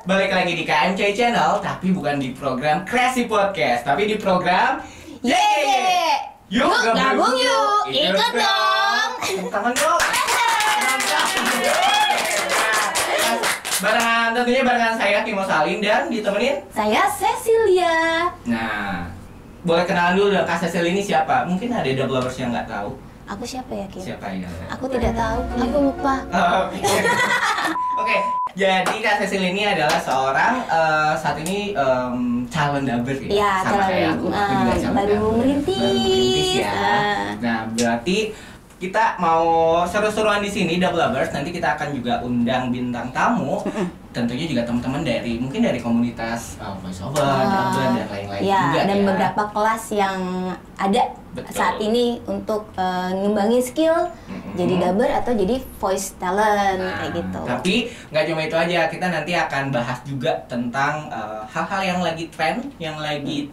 balik lagi di KMC Channel, tapi bukan di program Crazy Podcast, tapi di program Yuk gabung yuk, ikut dong. Tangan dong. Tentunya barengan saya Timo Salim dan ditemenin saya Cecilia. Nah, boleh kenalan dulu dong, Kak Cecil ini siapa? Mungkin ada double-lovers yang nggak tahu. Aku siapa ya, Kim? Siapa ya? Aku tidak tahu, aku lupa. Oke, jadi Kak Cecil ini adalah seorang saat ini calon dubber ya? Iya, Sama kayak aku juga calon baru dubber. merintis. Baru merintis ya. Nah, berarti kita mau seru-seruan di sini double lovers. Nanti kita akan juga undang bintang tamu. Tentunya juga teman-teman dari mungkin dari komunitas voiceover, dubber dan lain-lain ya, juga dan ya. beberapa kelas yang ada saat ini untuk ngembangin skill jadi dubber atau jadi voice talent kayak gitu. Tapi nggak cuma itu aja, kita nanti akan bahas juga tentang hal-hal yang lagi tren, yang lagi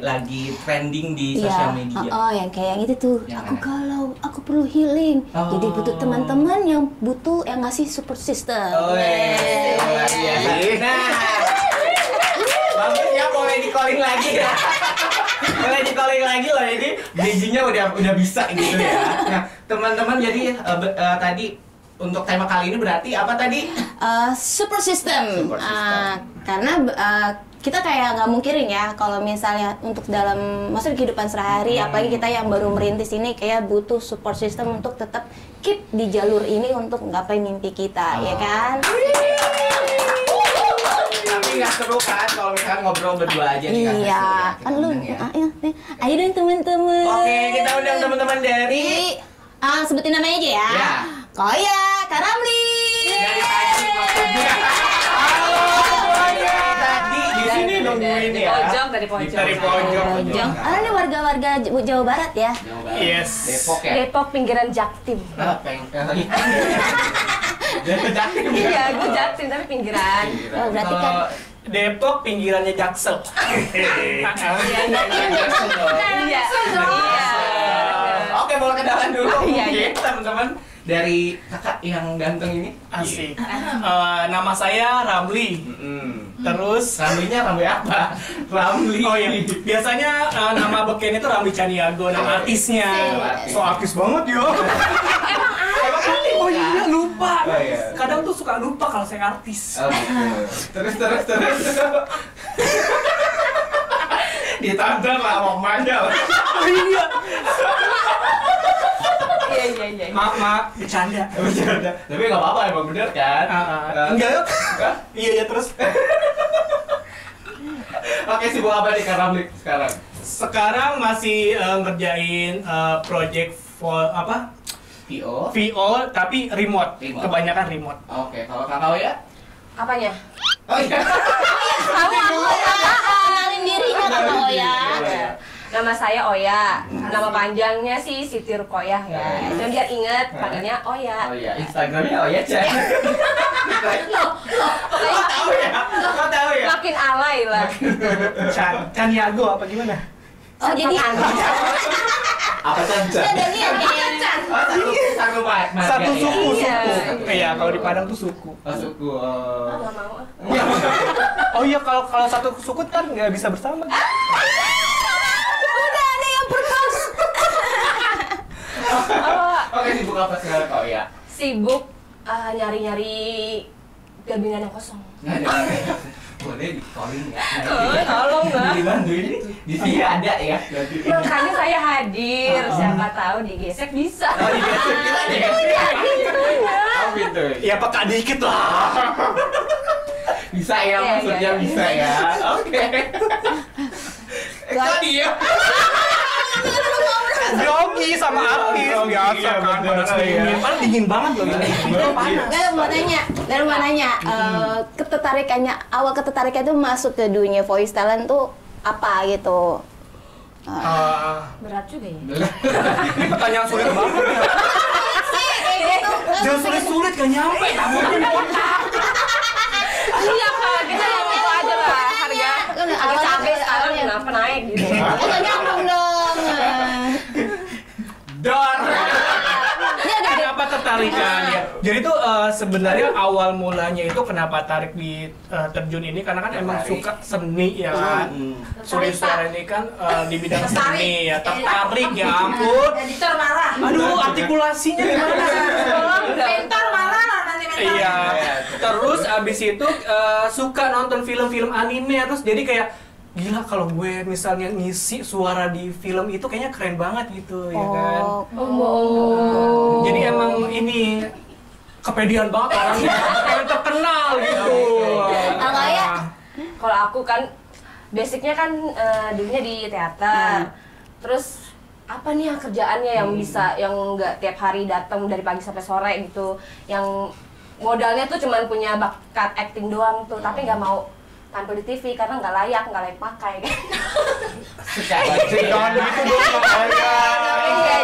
lagi trending di sosial media. Yang kayak gitu tuh. Yang aku mana? galau, aku perlu healing. Jadi butuh teman-teman yang butuh yang ngasih support system. Luar biasa. Nah, bagus ya, boleh di-calling lagi ya. Boleh di-calling lagi loh, ini bridging-nya udah bisa gitu ya. Nah, teman-teman, jadi tadi untuk tema kali ini berarti apa tadi? Support system. Support system. Karena kita kayak nggak mungkirin ya kalau misalnya untuk dalam masa kehidupan sehari, apalagi kita yang baru merintis ini kayak butuh support system untuk tetap keep di jalur ini untuk nggapai mimpi kita, ya kan? Tapi nggak seru kan kalau misalkan ngobrol berdua aja nih Kak Cecil Iya, ya. kan lu, Ya. ayo dong teman-teman. Oke, kita undang teman-teman dari sebutin namanya aja ya. Ya. Koya, Kak Ramli. Dari tadi maksudnya. Halo semuanya. Tadi di sini nungguin ya. Dari pojok. Dari pojok. Ini warga-warga Jawa Barat ya. Yes. Depok ya. Depok pinggiran Jaktim. Jaktim. Iya, gue Jaktim tapi pinggiran. Oh, berarti kan Depok pinggirannya Jaksel. Iya. Oke, boleh kenalan dulu Iya, mungkin teman-teman dari kakak yang ganteng ini. Asik. Nama saya Ramli. Terus Ramlinya Ramli apa? Ramli. oh iya, biasanya nama beken itu Ramli Caniago, nama artisnya. So artis banget yo. Emang artis, Oh kan? iya, lupa. Oh, iya. Kadang tuh suka lupa kalau saya artis. Oh, gitu. Terus. Ditantar lah sama emaknya lah. Oh iya. Iya. Maaf, bercanda. Bercanda. Tapi nggak apa-apa, emang bener kan? Enggak yuk. Hah? Iya terus. Oke, sibuk apa nih Kak Ramli sekarang? Sekarang masih ngerjain project PO. VO tapi remote. Kebanyakan remote. Oke, kalau Kakak ya? Apanya? Oh iya. kenalin dirinya Kak Koya. Nama saya Oya. Nama panjangnya sih Siti Rukoyah ya. Cuma biar inget panggilnya Oya. Oh iya, Instagramnya oh ya Chan. Kok tahu ya? Kok tahu ya? Makin alay lah. Caniago apa gimana? Oh, jadi Apa Chan? Satu marga Satu ya? suku. Iya. Iya, kalau di Padang tuh suku. Oh, suku. Nggak mau. Oh iya, kalau satu suku kan nggak bisa bersama. Oke, sibuk apa sekarang kau ya? Sibuk nyari-nyari gabingan yang kosong. Boleh di calling ya? Tolong lah. Dibantuin di sini ada ya? Makanya saya hadir. Siapa tahu digesek bisa. Oh, digesek kita digesek. Oh gitu. Ya peka dikit lah. Bisa ya, Iya, maksudnya iya. bisa ya. Oke. Kok dia? Grogi sama artis Grogi, biasa iya, kan bener, panas iya. dingin. Paling dingin banget loh ini. Baru mau nanya, awal ketertarikan itu masuk ke dunia voice talent tuh apa gitu? Berat juga ya. Ini pertanyaan sulit banget. Jangan sulit-sulit gak nyampe. Iya Kak, kita yang itu aja lah harga cabai sekarang kenapa naik gitu. Nggak nyambung dong. Dor. Kenapa ketertarikan ya. Jadi tuh sebenarnya awal mulanya itu kenapa tarik di terjun ini karena kan emang suka seni ya kan. Suri Suara ini kan di bidang seni ya, tertarik ya ampun. Editor marah. Aduh, artikulasinya gimana? Mentor marah nanti mentor. Iya. Terus abis itu suka nonton film-film anime terus jadi kayak gila kalau gue misalnya ngisi suara di film itu kayaknya keren banget gitu ya kan. Jadi emang ini kepedean banget orangnya, pengen terkenal gitu. Kalau ya? Kalau aku kan basicnya kan dulunya di teater. Terus apa nih ya kerjaannya yang bisa yang nggak tiap hari datang dari pagi sampai sore gitu, yang modalnya tuh cuman punya bakat acting doang tuh, tapi nggak mau tampil di TV karena nggak layak pakai kan. Jangan gitu dong makanya.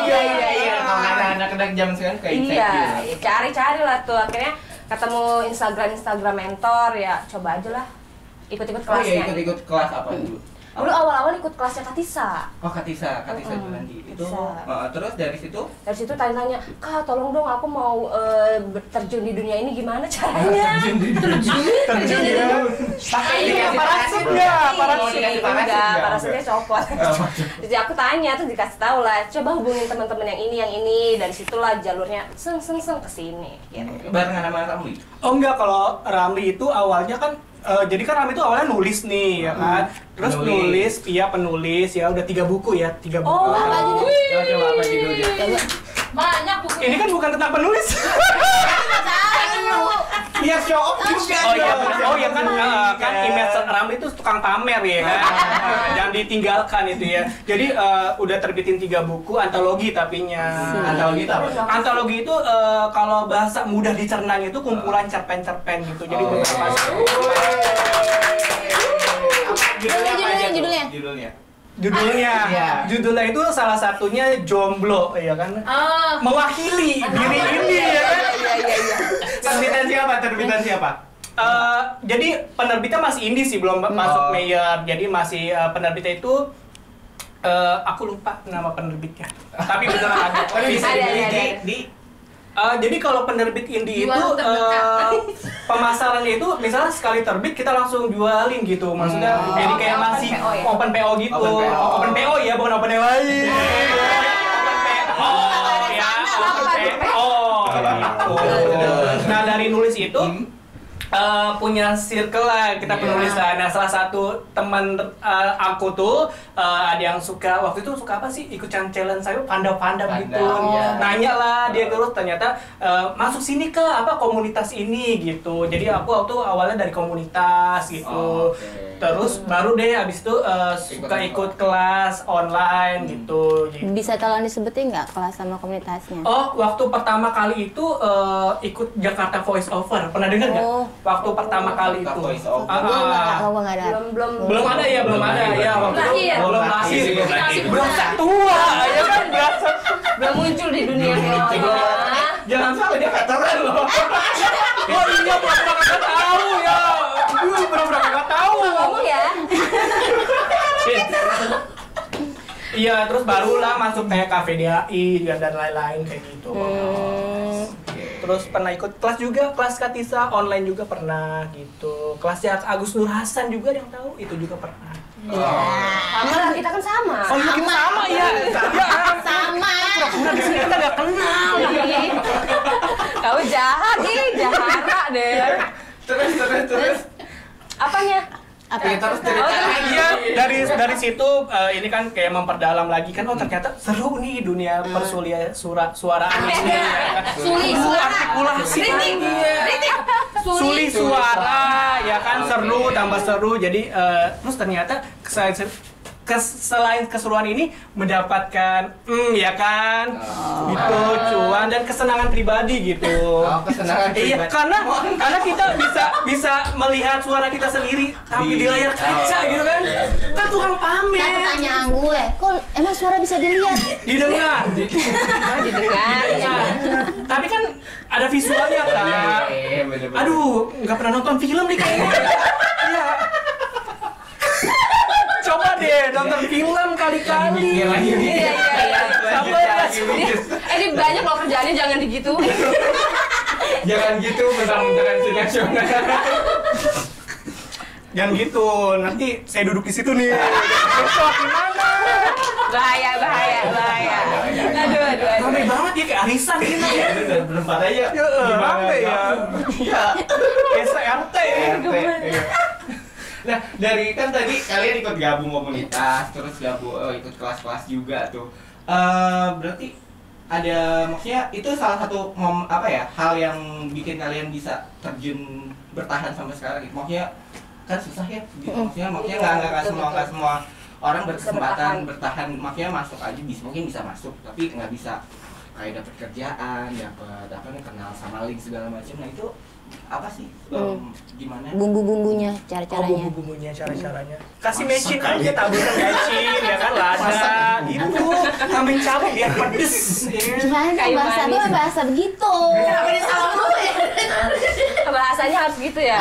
Iya. Kalau anak-anak zaman sekarang kayak Iya, cari-cari lah tuh, akhirnya ketemu Instagram mentor ya, coba aja lah ikut-ikut Oh iya, kelasnya. ikut kelas apa dulu? Dulu awal-awal ikut kelasnya Katisa. Oh Katisa Julandi itu. Katisa. Terus dari situ? Dari situ tanya-tanya, Kak tolong dong aku mau terjun di dunia ini gimana caranya? Terjun ya. Pakai Iya, parasut nggak? Parasut. Enggak, parasutnya copot. Jadi aku tanya, terus dikasih tahu lah, coba hubungin teman-teman yang ini. Dari situlah jalurnya seng ke sini gitu. Barengan sama Ramli? Oh enggak, kalau Ramli itu awalnya kan jadi kan Ramli itu awalnya nulis nih ya kan. Terus nulis, iya penulis ya udah 3 buku ya, 3 buku. Oh, apa aja nih? Coba apa judulnya? Banyak buku. Ini kan bukan tentang penulis. Iya show off juga. Oh iya kan kan image Ramli itu tukang pamer ya kan. Jangan ditinggalkan itu ya. Jadi udah terbitin 3 buku antologi tapinya. Antologi itu apa? Antologi itu kalau bahasa mudah dicernanya itu kumpulan cerpen-cerpen gitu. Jadi beberapa Judulnya. Judulnya itu salah satunya jomblo ya kan. Mewakili diri ini ya kan. Iya. Terbitan siapa? Jadi penerbitnya masih indie sih, belum masuk mayor. Jadi masih penerbitnya itu aku lupa nama penerbitnya. Tapi beneran ada. Bisa Ada. Jadi kalau penerbit indie itu pemasarannya itu misalnya sekali terbit kita langsung jualin gitu. Maksudnya jadi kayak masih open PO gitu. Open PO ya, bukan open yang lain. Open PO gitu. Nah, dari nulis itu punya circle lah, kita penulis lah. Nah, salah satu teman aku tuh ada yang suka, waktu itu suka apa sih, ikut challenge saya panda gitu. Nanya lah dia terus, ternyata masuk sini ke apa komunitas ini gitu. Jadi aku waktu awalnya dari komunitas gitu. Terus baru deh abis itu suka ikut kelas online gitu. Bisa tolong disebutin nggak kelas sama komunitasnya? Oh, waktu pertama kali itu ikut Jakarta Voice Over. Pernah dengar nggak? Waktu pertama kali itu. Gua nggak ada. Belum ada ya. Waktu itu belum lahir. Berasa tua, ya kan berasa. belum muncul di dunia film. Jangan sampai dia veteran loh. Oh iya, pura-pura kagak tahu ya. Pura-pura kagak tahu. Kamu ya? Iya, terus barulah masuk kayak KVDAI dan lain-lain kayak gitu. Terus pernah ikut kelas juga, kelas Katisa online juga pernah gitu. Kelasnya Agus Nur Hasan juga ada yang tahu, itu juga pernah. Sama lah, kita kan sama. Oh iya, kita sama ya. Sama. Pura-pura di sini kita nggak kenal. Kamu jahat nih, jahara deh. Terus. Apanya? Terus cerita lagi. Iya, dari situ ini kan kayak memperdalam lagi kan, oh ternyata seru nih dunia suaraan ini. Suli suara. Artikulasi Kritik. Suli suara ya kan, seru tambah seru. Jadi terus ternyata selain keseruan ini mendapatkan ya kan gitu cuan dan kesenangan pribadi gitu. Kesenangan Iya, pribadi. karena kita bisa melihat suara kita sendiri tapi di layar kaca gitu kan. Kan tukang Kan pamer. pertanyaan gue, kok emang suara bisa dilihat? Didengar. Didengar. Tapi kan ada visualnya kan. Aduh, nggak pernah nonton film nih kayaknya. Iya. Coba deh nonton film kali-kali. Iya. Sabar ya. Ini banyak loh kerjaannya, jangan digituin. Jangan gitu mentang-mentang si nasional. Jangan gitu, nanti saya duduk di situ nih. Besok gimana? Bahaya. Aduh. Rame banget ya, kayak arisan gitu ya. Berempat aja. Gimana ya? Iya. SRT. Nah, dari kan tadi kalian ikut gabung komunitas, terus ikut kelas-kelas juga tuh. Berarti ada, maksudnya itu salah satu hal yang bikin kalian bisa terjun bertahan sampai sekarang gitu. Maksudnya kan susah ya gitu. Maksudnya nggak semua orang berkesempatan bertahan. Maksudnya masuk aja mungkin bisa masuk, tapi nggak bisa kayak dapat kerjaan, dapat kenal sama link segala macam. Nah itu apa sih? Gimana? Bumbu-bumbunya, cara-caranya. Bumbu-bumbunya, cara-caranya. Kasih mecin aja, taburan mecin, ya kan, lada, gitu. Tambahin cabai biar pedes. Gimana Kayu manis. bahasa begitu? Kenapa dia salah mulu ya? Bahasanya harus gitu ya.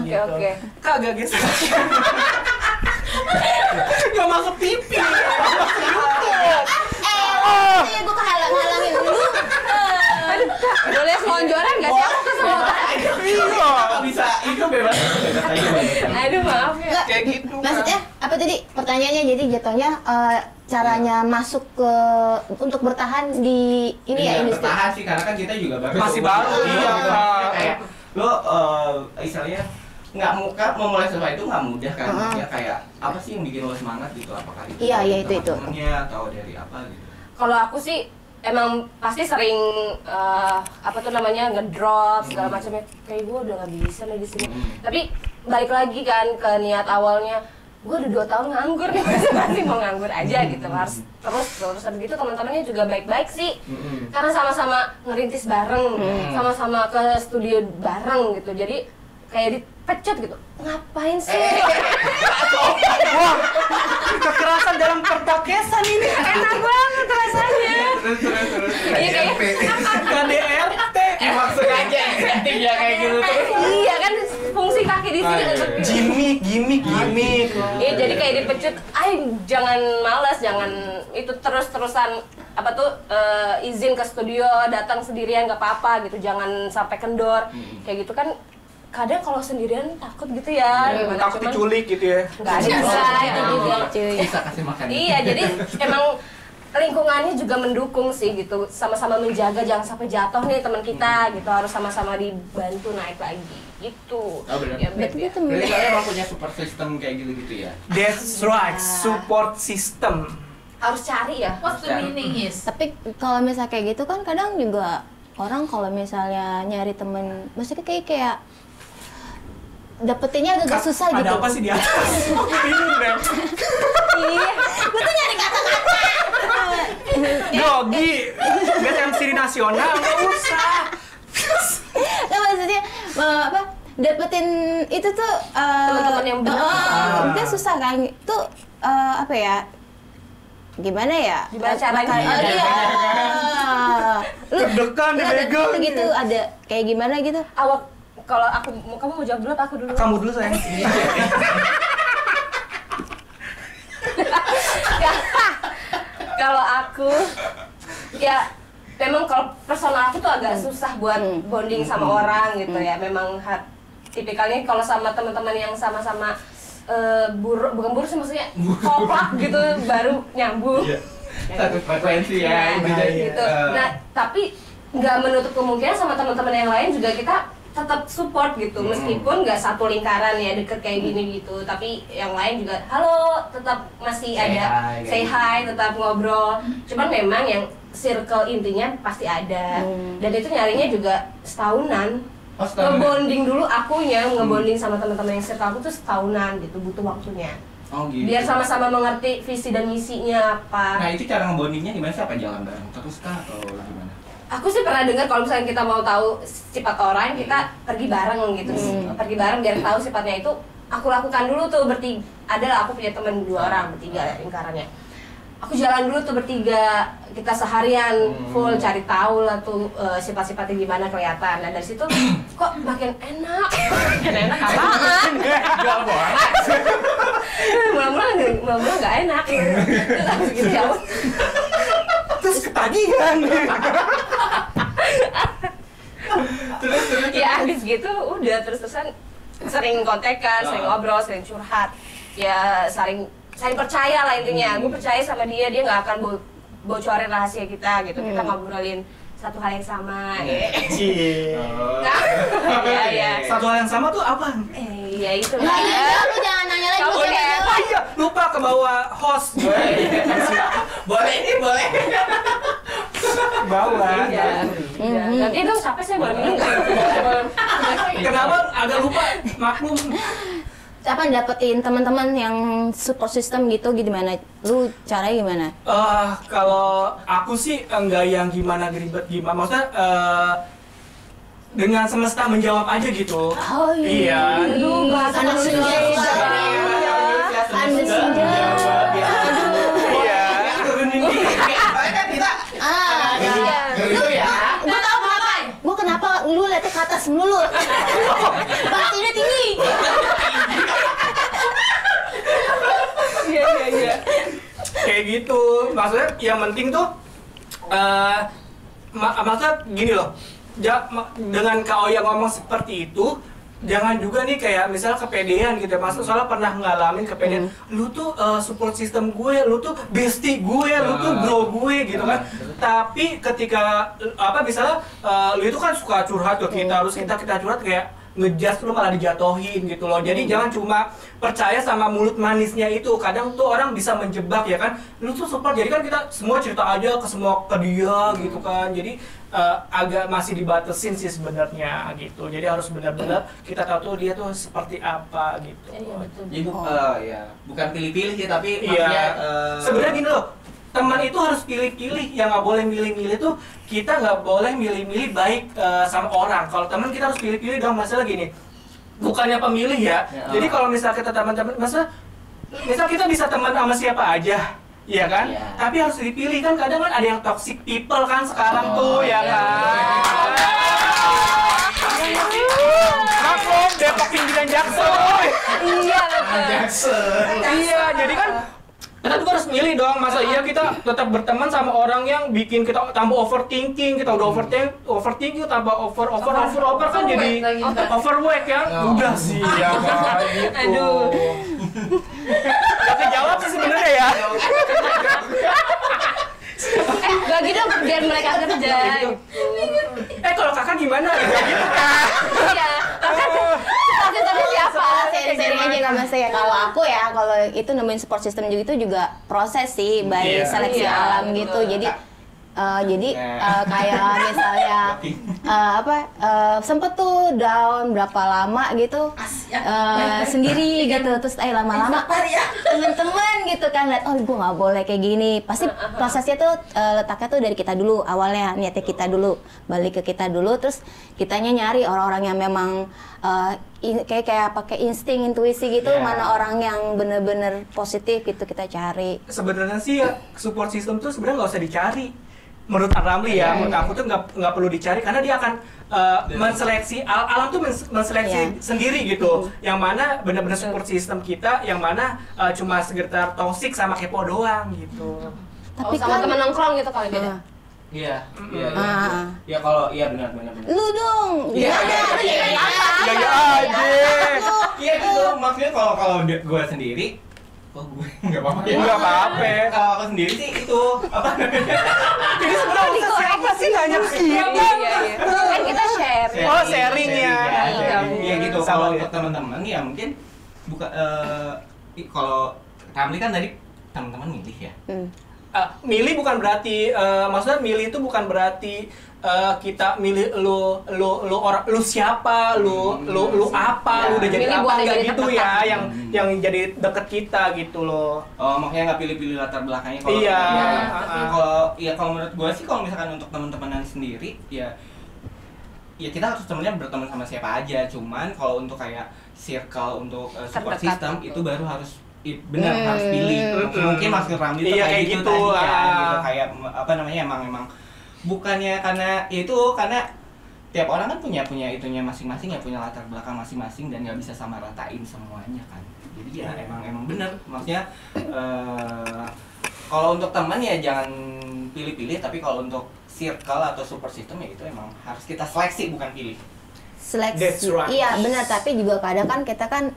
Iya. Oke. Kagak guys. Gak masuk TV. Iya, gue kehalang-halangin dulu. Boleh selonjoran nggak sih? Aku kesemutan. Nggak bisa, itu bebas aja. Aduh, maaf ya. Nggak, Kayak gitu. maksudnya apa tadi pertanyaannya? Jadi jatuhnya caranya masuk ke untuk bertahan di ini ya industri. Bertahan sih, karena kan kita juga baru. Masih baru, iya. Kayak lo istilahnya nggak memulai sesuatu itu nggak mudah kan. Maksudnya kayak apa sih yang bikin lo semangat gitu? Apakah itu Iya, dari itu. teman-temannya atau dari apa gitu? Kalau aku sih emang pasti sering ngedrop segala macamnya, kayak gue udah nggak bisa nih di sini. Tapi balik lagi kan ke niat awalnya, gue udah 2 tahun nganggur nih, masih mau nganggur aja gitu. Harus terus begitu. Teman-temannya juga baik-baik sih, karena sama-sama ngerintis bareng, sama-sama ke studio bareng gitu. Jadi kayak dipecut gitu, ngapain sih? Wah, kekerasan dalam perdakesan ini. Enak banget rasanya. Terus. Iya kayak KDRT. Maksud aja insentif ya kayak gitu terus. iya kan fungsi kaki di sini untuk Gimik. iya, jadi kayak dipecut, jangan malas, jangan itu terus-terusan izin ke studio, datang sendirian nggak apa-apa gitu, jangan sampai kendor kayak gitu kan. Kadang kalau sendirian takut gitu ya, gimana, Takut cuman diculik gitu ya. nggak ada bisa itu juga. Bisa kasih makan. Iya, jadi emang lingkungannya juga mendukung sih gitu, sama-sama menjaga jangan sampai jatuh nih teman kita gitu, harus sama-sama dibantu naik lagi gitu. Oh, benar. Ya, Beb, ya. Berarti kalian emang punya support system kayak gitu-gitu ya? That's right, support system. Harus cari ya. What's the meaning is? Tapi kalau misalnya kayak gitu kan kadang juga orang kalau misalnya nyari temen, maksudnya kayak dapetinnya agak susah gitu. Ada apa sih di atas? Aku bingung deh. Iya, gue tuh nyari kata-kata. Yogi, biar MC di nasional, nggak usah. Nah, maksudnya dapetin itu tuh Teman-teman yang benar. kan susah kan? Itu apa ya? Gimana ya? Gimana caranya? Iya. Lu Deg-degan, dipegang. gitu ada kayak gimana gitu? Awak, kalau kamu mau jawab dulu apa aku dulu? Kamu dulu sayang. Kalau aku ya memang kalau personal aku tuh agak susah buat bonding sama orang gitu ya. Memang tipikalnya kalau sama teman-teman yang sama-sama bukan buruk sih, maksudnya koplak gitu baru nyambung. Satu frekuensi ya, Gitu. Nah, tapi nggak menutup kemungkinan sama teman-teman yang lain juga kita tetap support gitu, meskipun nggak satu lingkaran ya deket kayak gini gitu, tapi yang lain juga halo, tetap masih ada say hi, tetap ngobrol. Cuman memang yang circle intinya pasti ada, dan itu nyarinya juga setahunan. Ngebonding dulu akunya, ngebonding sama teman-teman yang circle aku tuh setahunan gitu, butuh waktunya. Oh gitu. Biar sama-sama mengerti visi dan misinya apa. Nah itu cara ngebondingnya gimana sih? Apa jalan bareng terus kah atau gimana? Aku sih pernah dengar kalau misalnya kita mau tahu sifat orang, kita pergi bareng gitu. Pergi bareng biar tahu sifatnya itu. Aku lakukan dulu tuh bertiga. Adalah aku punya teman 2 orang, bertiga lingkarannya. Aku jalan dulu tuh bertiga, kita seharian full cari tahu lah tuh sifat-sifatnya gimana kelihatan. Nah dari situ kok makin enak. Makin enak apaan? Gak boleh. Mula-mula nggak enak. Terus habis gitu ya. ketagihan. Terus Ya habis gitu udah terus-terusan sering kontekan, sering ngobrol, sering curhat. Ya saling percaya lah intinya. Gue percaya sama dia nggak akan bocorin rahasia kita gitu. Kita ngobrolin satu hal yang sama. Cie. Iya. Satu hal yang sama tuh apa? Iya itu Nah, lah. iya, lu jangan nanya lagi, Kamu lu jangan kayak nanya Oh lagi. iya, lupa ke bawah host. boleh ini boleh. Bawah. Iya. Nanti itu siapa sih boleh minum? Kenapa agak lupa? Maklum. Apa dapetin teman-teman yang support system gitu gimana? Lu caranya gimana? Kalau aku sih enggak yang gimana ribet gimana. Maksudnya dengan semesta menjawab aja gitu. Oh iya. Aduh, bahasa Anda manusia. Anda senja. Iya. Turunin dikit. Soalnya kan kita dulu ya. Gue tau kenapa. Gue kenapa lu liatnya ke atas mulu. Batinnya tinggi. Iya. Kayak gitu. Maksudnya yang penting tuh maksudnya gini loh. Dengan Kak Oya ngomong seperti itu, jangan juga nih kayak misal kepedean gitu ya. Maksudnya soalnya pernah ngalamin kepedean. Lu tuh support system gue, lu tuh bestie gue, lu tuh bro gue gitu kan. Tapi ketika misalnya lu itu kan suka curhat ke kita, terus kita curhat kayak ngejudge lu malah dijatohin gitu loh. Jadi jangan cuma percaya sama mulut manisnya itu. Kadang tuh orang bisa menjebak ya kan. Lu tuh support, jadi kan kita semua cerita aja ke dia gitu kan. Jadi agak masih dibatasin sih sebenarnya gitu. Jadi harus benar-benar kita tahu tuh dia tuh seperti apa gitu. Jadi bukan pilih-pilih sih tapi Iya. maksudnya Sebenarnya gini loh. Teman itu harus pilih-pilih, yang nggak boleh milih-milih tuh kita nggak boleh milih-milih baik sama orang. Kalau teman kita harus pilih-pilih dong, masalah gini, bukannya pemilih ya. Jadi kalau misal kita teman-teman, misal kita bisa teman sama siapa aja, iya kan? Iya. Tapi harus dipilih kan, kadang kan ada yang toxic people kan sekarang tuh, ya kan? Maklum, Depokin dengan Jackson. Iya betul. Jackson. Iya, jadi kan kita juga harus milih dong. Masa iya kita tetap berteman sama orang yang bikin kita tambah overthinking. Kita udah overthinking tambah over kan jadi overweight ya. Udah sih ya kan gitu. Aduh. Gak kejawab sih sebenarnya ya. Gak gitu biar mereka kerja. Kalau kakak gimana? Gak gitu kan? Iya. Kakak tapi siapa? Sharing aja sama saya. Kalau aku ya, kalau itu nemuin support system juga itu juga proses sih, by Iya. seleksi Iya, alam gitu. betul. Jadi kayak misalnya sempet tuh down berapa lama gitu sendiri gitu, terus lama-lama temen-temen gitu kan liat, oh gue nggak boleh kayak gini. Pasti prosesnya tuh letaknya tuh dari kita dulu, awalnya niatnya kita dulu, balik ke kita dulu, terus kitanya nyari orang-orang yang memang kayak pakai insting, intuisi gitu, Yeah. mana orang yang bener-bener positif gitu kita cari. Sebenarnya sih ya support system tuh sebenarnya nggak usah dicari. Menurut Ramli ya, menurut aku tuh nggak perlu dicari karena dia akan menseleksi alam tuh menseleksi sendiri gitu. Yang mana benar-benar support system kita, yang mana cuma sekedar toxic sama kepo doang gitu. Tapi sama kan teman nongkrong gitu kali beda. Iya. Ah. Ya kalau benar. Lu dong. Iya, Gaya aja. Iya gitu. Maksudnya kalau gue sendiri, gue nggak apa-apa. ya. Nggak apa-apa. Kalau aku sendiri sih itu apa namanya? Jadi sebenarnya siapa sih nanya ke kita? Iya. Kan kita share. Oh, sharing ya. Iya gitu. Sama Kalau ya. untuk teman-teman ya mungkin kalau Ramli kan tadi teman-teman milih ya. Milih bukan berarti maksudnya milih itu bukan berarti kita milih lu siapa, lu apa, lu udah jadi Milih apa, buat enggak jadi gitu terdekat. ya, yang jadi deket kita gitu loh. Oh, makanya nggak pilih-pilih latar belakangnya. Iya. Kalau menurut gue sih kalau misalkan untuk teman-temanan sendiri ya kita harus sebenarnya berteman sama siapa aja. Cuman kalau untuk kayak circle untuk support Terdekat system gitu. itu baru harus benar harus pilih. Mungkin maksud Ramli itu Iya, kayak kayak gitu gitu, tadi kan, ah. gitu kayak apa namanya emang bukannya karena karena tiap orang kan punya itunya masing-masing ya, punya latar belakang masing-masing dan nggak bisa sama ratain semuanya kan. Jadi ya emang bener maksudnya kalau untuk teman ya jangan pilih-pilih, tapi kalau untuk circle atau support system ya itu emang harus kita seleksi bukan pilih. That's Seleksi. right. Iya benar, tapi juga kadang kan kita kan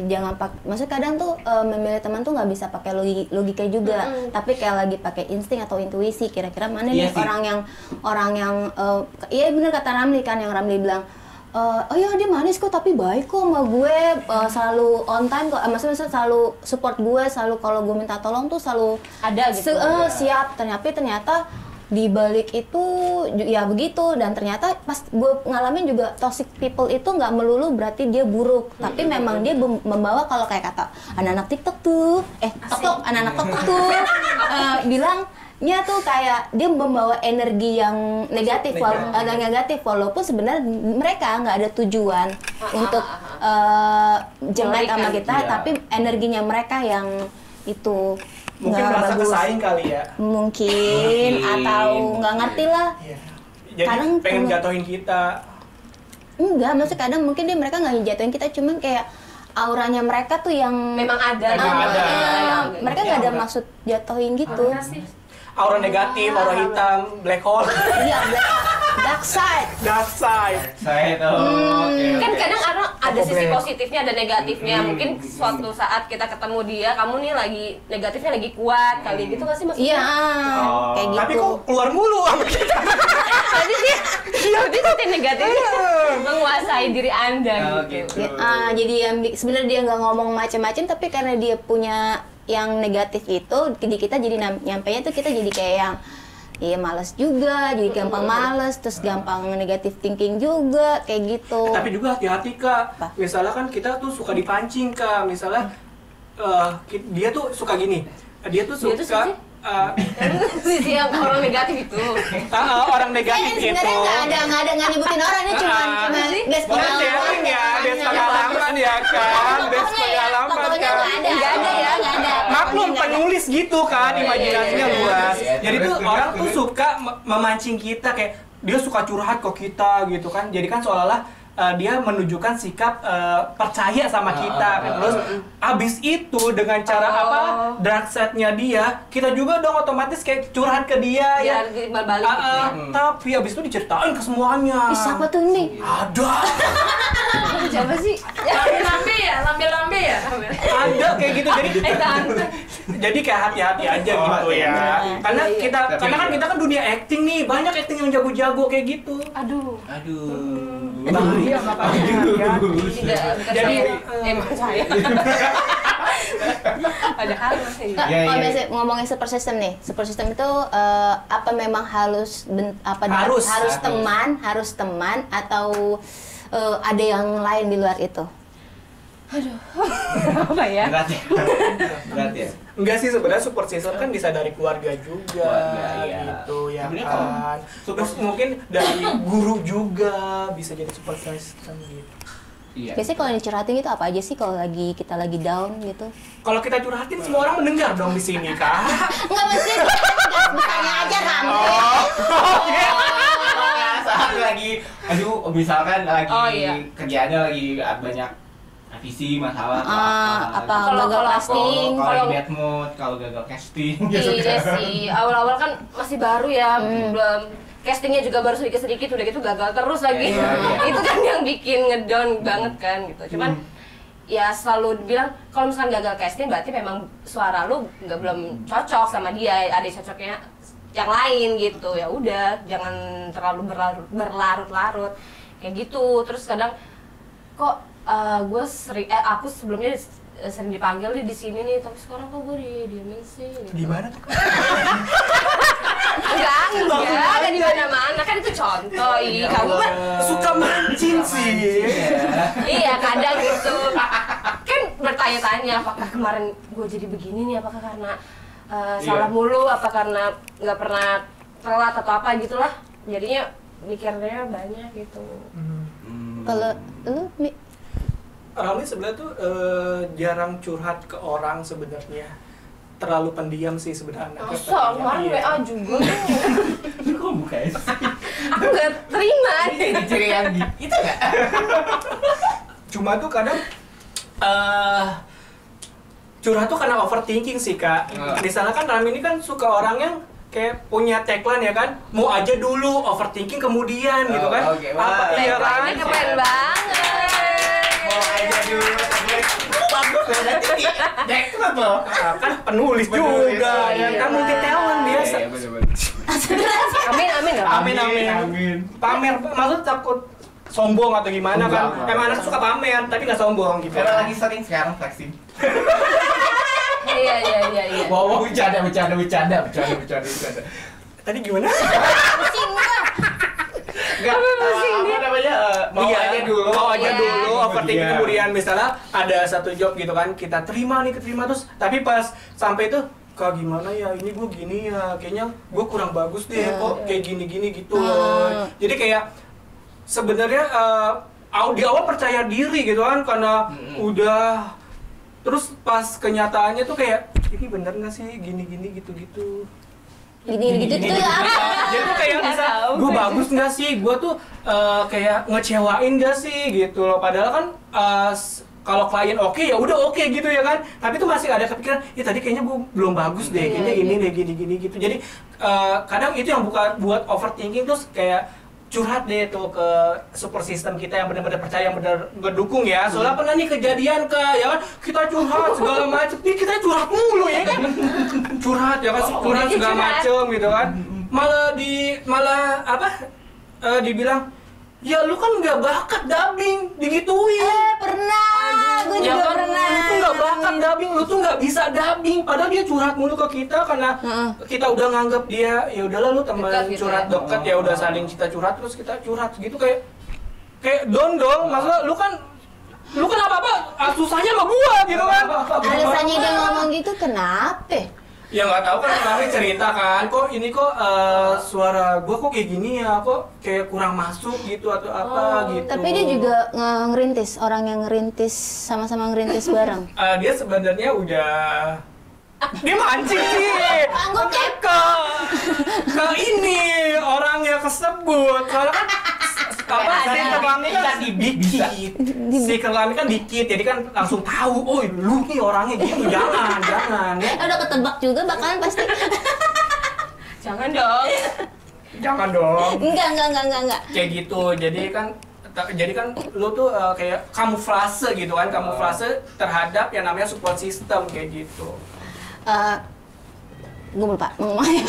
jangan maksudnya kadang tuh memilih teman tuh nggak bisa pakai logika juga, tapi kayak lagi pakai insting atau intuisi, kira-kira mana Iya nih sih. orang yang iya benar kata Ramli kan, yang Ramli bilang oh iya dia manis kok tapi baik kok sama gue, selalu on time kok, maksudnya selalu support gue, selalu kalau gue minta tolong tuh selalu Ada gitu. siap. Ternyata di balik itu ya begitu, dan ternyata pas gue ngalamin juga toxic people itu nggak melulu berarti dia buruk, tapi memang dia membawa, kalau kayak kata anak-anak TikTok tuh anak-anak TikTok tuh bilangnya tuh kayak dia membawa energi yang negatif walaupun sebenarnya mereka nggak ada tujuan untuk jelek sama kita, Iya. tapi energinya mereka yang itu Mungkin nggak merasa bagus. kesaing kali ya. Mungkin atau nggak ngerti lah. Iya. Jadi Kadang pengen cuma- jatuhin kita. Enggak, maksudnya kadang mungkin mereka nggak jatuhin kita, cuman kayak auranya mereka tuh yang Memang ada. Memang ada. mereka nggak ada maksud jatuhin gitu. Aura negatif, aura hitam, black hole, Iya, dark side. dark side. Saya tuh. Kan kadang orang ada sisi Black. positifnya, ada negatifnya. Mungkin suatu saat kita ketemu dia, kamu nih lagi negatifnya lagi kuat kali gitu nggak sih maksudnya? Iya, Oh. kayak gitu. Tapi kok keluar mulu sama kita? Tadi dia sisi negatifnya menguasai diri Anda gitu. gitu. Jadi yang sebenarnya dia nggak ngomong macam-macam, tapi karena dia punya yang negatif itu di kita, jadi nyampainya tuh kita jadi kayak yang iya malas juga, jadi gampang males, terus gampang negatif thinking juga kayak gitu. Tapi juga hati-hati Kak. Apa? Misalnya kan kita tuh suka dipancing Kak. Misalnya dia tuh suka gini. Dia tuh Dia tuh suka Sisi yang orang negatif itu. orang negatif itu. Sebenarnya nggak nyebutin orang, ini cuma best Bukan sharing ya, best pengalaman ya kan, best pengalaman Pokoknya kan. nggak ada ya, nggak ada. Maklum penulis gitu kan, imajinasinya iya, luas. iya. Jadi tuh Terus, orang terus, tuh terus. suka memancing kita, kayak dia suka curhat ke kita gitu kan. Jadi kan seolah-olah dia menunjukkan sikap percaya sama kita. Terus abis itu dengan cara apa, dark side-nya dia, kita juga dong otomatis kayak curhat ke dia ya. Biar balik gitu ya. Tapi abis itu diceritain ke semuanya. Ih, siapa tuh ini? Ada. Siapa sih? Lambe-lambe ya? Ada kayak gitu, jadi kayak hati-hati aja gitu ya. Karena kan kita kan dunia acting nih, banyak acting yang jago-jago kayak gitu. Aduh. Bahaya makanya hati-hati. Tidak, bukan Jadi, saya. Bukan saya. Padahal masih. Nggak, Iya, kalau iya. biasa ngomongin support system nih, support system itu apa memang harus harus teman atau ada yang lain di luar itu? Apa ya? Berat ya. Enggak sih, sebenarnya support system kan bisa dari keluarga juga Keluarga, iya. gitu ya Sebenarnya kan. Terus mungkin dari guru juga bisa jadi support system gitu. Iya. Biasanya kalau dicurhatin itu apa aja sih kalau kita lagi down gitu? Kalau kita curhatin semua orang mendengar dong di sini kan. Enggak, maksudnya misalnya aja kamu. Saat lagi, aduh, misalkan lagi Oh, iya. kerjaannya lagi banyak revisi masalah Apa Kalau- gagal kalau casting? kalau Kalau- bad mood, kalau gagal casting. Iya sih, awal-awal kan masih baru ya, belum castingnya juga baru sedikit-sedikit, udah gitu gagal terus lagi. Iya, iya. Itu kan yang bikin ngedown banget kan gitu. Cuman ya selalu bilang kalau misalkan gagal casting berarti memang suara lu belum cocok sama dia, ada cocoknya yang lain gitu. Ya udah, jangan terlalu berlarut-larut kayak gitu. Terus kadang kok aku sebelumnya sering dipanggil di sini nih, tapi sekarang kok gue didiemin sih gitu. Gimana tuh? Enggak di mana-mana kan itu contoh. Ih, kamu kan Suka mancing sih. iya kadang gitu. Kan bertanya-tanya apakah kemarin gue jadi begini nih, apakah karena salah mulu, apa karena nggak pernah telat atau apa gitulah. Jadinya mikirnya banyak gitu. Kalau lu Ramli sebenarnya tuh jarang curhat ke orang sebenarnya. Terlalu pendiam sih sebenarnya. Masa kemarin Iya. WA juga. Kok buka ya? Aku nggak terima. Ciri yang itu nggak? Cuma tuh kadang curhat tuh karena overthinking sih Kak. Misalnya kan Rami ini kan suka orang yang kayak punya tagline ya kan, mau aja dulu, overthinking kemudian gitu kan. Oke, wah. Iya kan? Tagline-nya keren banget. Mau aja dulu. Bagus ya, nanti dekret loh. Kan penulis juga, ya kan multi talent biasa. Iya, bener-bener. Amin amin loh. Amin. Pamer, maksud takut sombong atau gimana kan? Enggak. Emang anak suka pamer, tapi nggak sombong gitu. Karena lagi sering sekarang flexing. Iya. Wow, bercanda. Tadi gimana? Pusing gua. Enggak, apa namanya? Mau Iya, aja dulu. mau aja Iya. dulu, overthinking Iya. kemudian misalnya ada satu job gitu kan, kita terima terus, tapi pas sampai itu kak gimana ya, ini gue gini ya, kayaknya gue kurang bagus deh, kok kayak gini gitu loh. Jadi kayak sebenarnya di awal percaya diri gitu kan, karena udah, terus pas kenyataannya tuh kayak ini bener nggak sih gini gitu. Gini gitu tuh apa? Jadi tuh kayak Nggak bisa, tahu gue gue. bagus nggak sih, gue tuh kayak ngecewain nggak sih gitu loh. Padahal kan kalau klien oke ya udah oke gitu ya kan. Tapi tuh masih ada kepikiran, ya tadi kayaknya gue belum bagus deh, kayaknya ini deh gini gitu. Jadi kadang itu yang buat overthinking, terus kayak curhat deh tuh ke support system kita yang benar-benar percaya, yang benar ngedukung ya. Soalnya pernah nih kejadian Kak, ya kan, kita curhat segala macam, nih kita curhat mulu ya kan, curhat ya kan, curhat segala macam gitu kan, malah dibilang ya lu kan nggak bakat dubbing, digituin. Pernah. Gue Ya juga kan, pernah. lu tuh nggak bakat dubbing, lu tuh nggak bisa dubbing. Padahal dia curhat mulu ke kita karena kita udah nganggap dia, ya udahlah lu teman Dekat gitu curhat ya. dekat, ya udah saling kita curhat, terus kita curhat gitu kayak dong. Maksudnya lu kan apa susahnya sama gua gitu kan. Alasannya dia ngomong gitu kenapa? Ya nggak tahu kan, kemarin cerita kan, kok suara gua kok kayak gini ya, kok kayak kurang masuk gitu atau apa gitu. Tapi dia juga ngerintis, orang yang ngerintis, sama-sama ngerintis bareng. Dia sebenarnya udah dia mancing sih. Anggapnya ke ini orang yang kesebut. Soalnya kan si kami kan dikit. Si kami kan dikit, jadi kan langsung tahu, oh lu nih orangnya gitu. Jangan ya. udah ketebak juga bakalan pasti. Jangan dong. Jangan dong. Enggak. Kayak gitu. Jadi kan lu tuh kayak kamuflase gitu kan, kamuflase terhadap yang namanya support system kayak gitu. Gue lupa ngomongnya.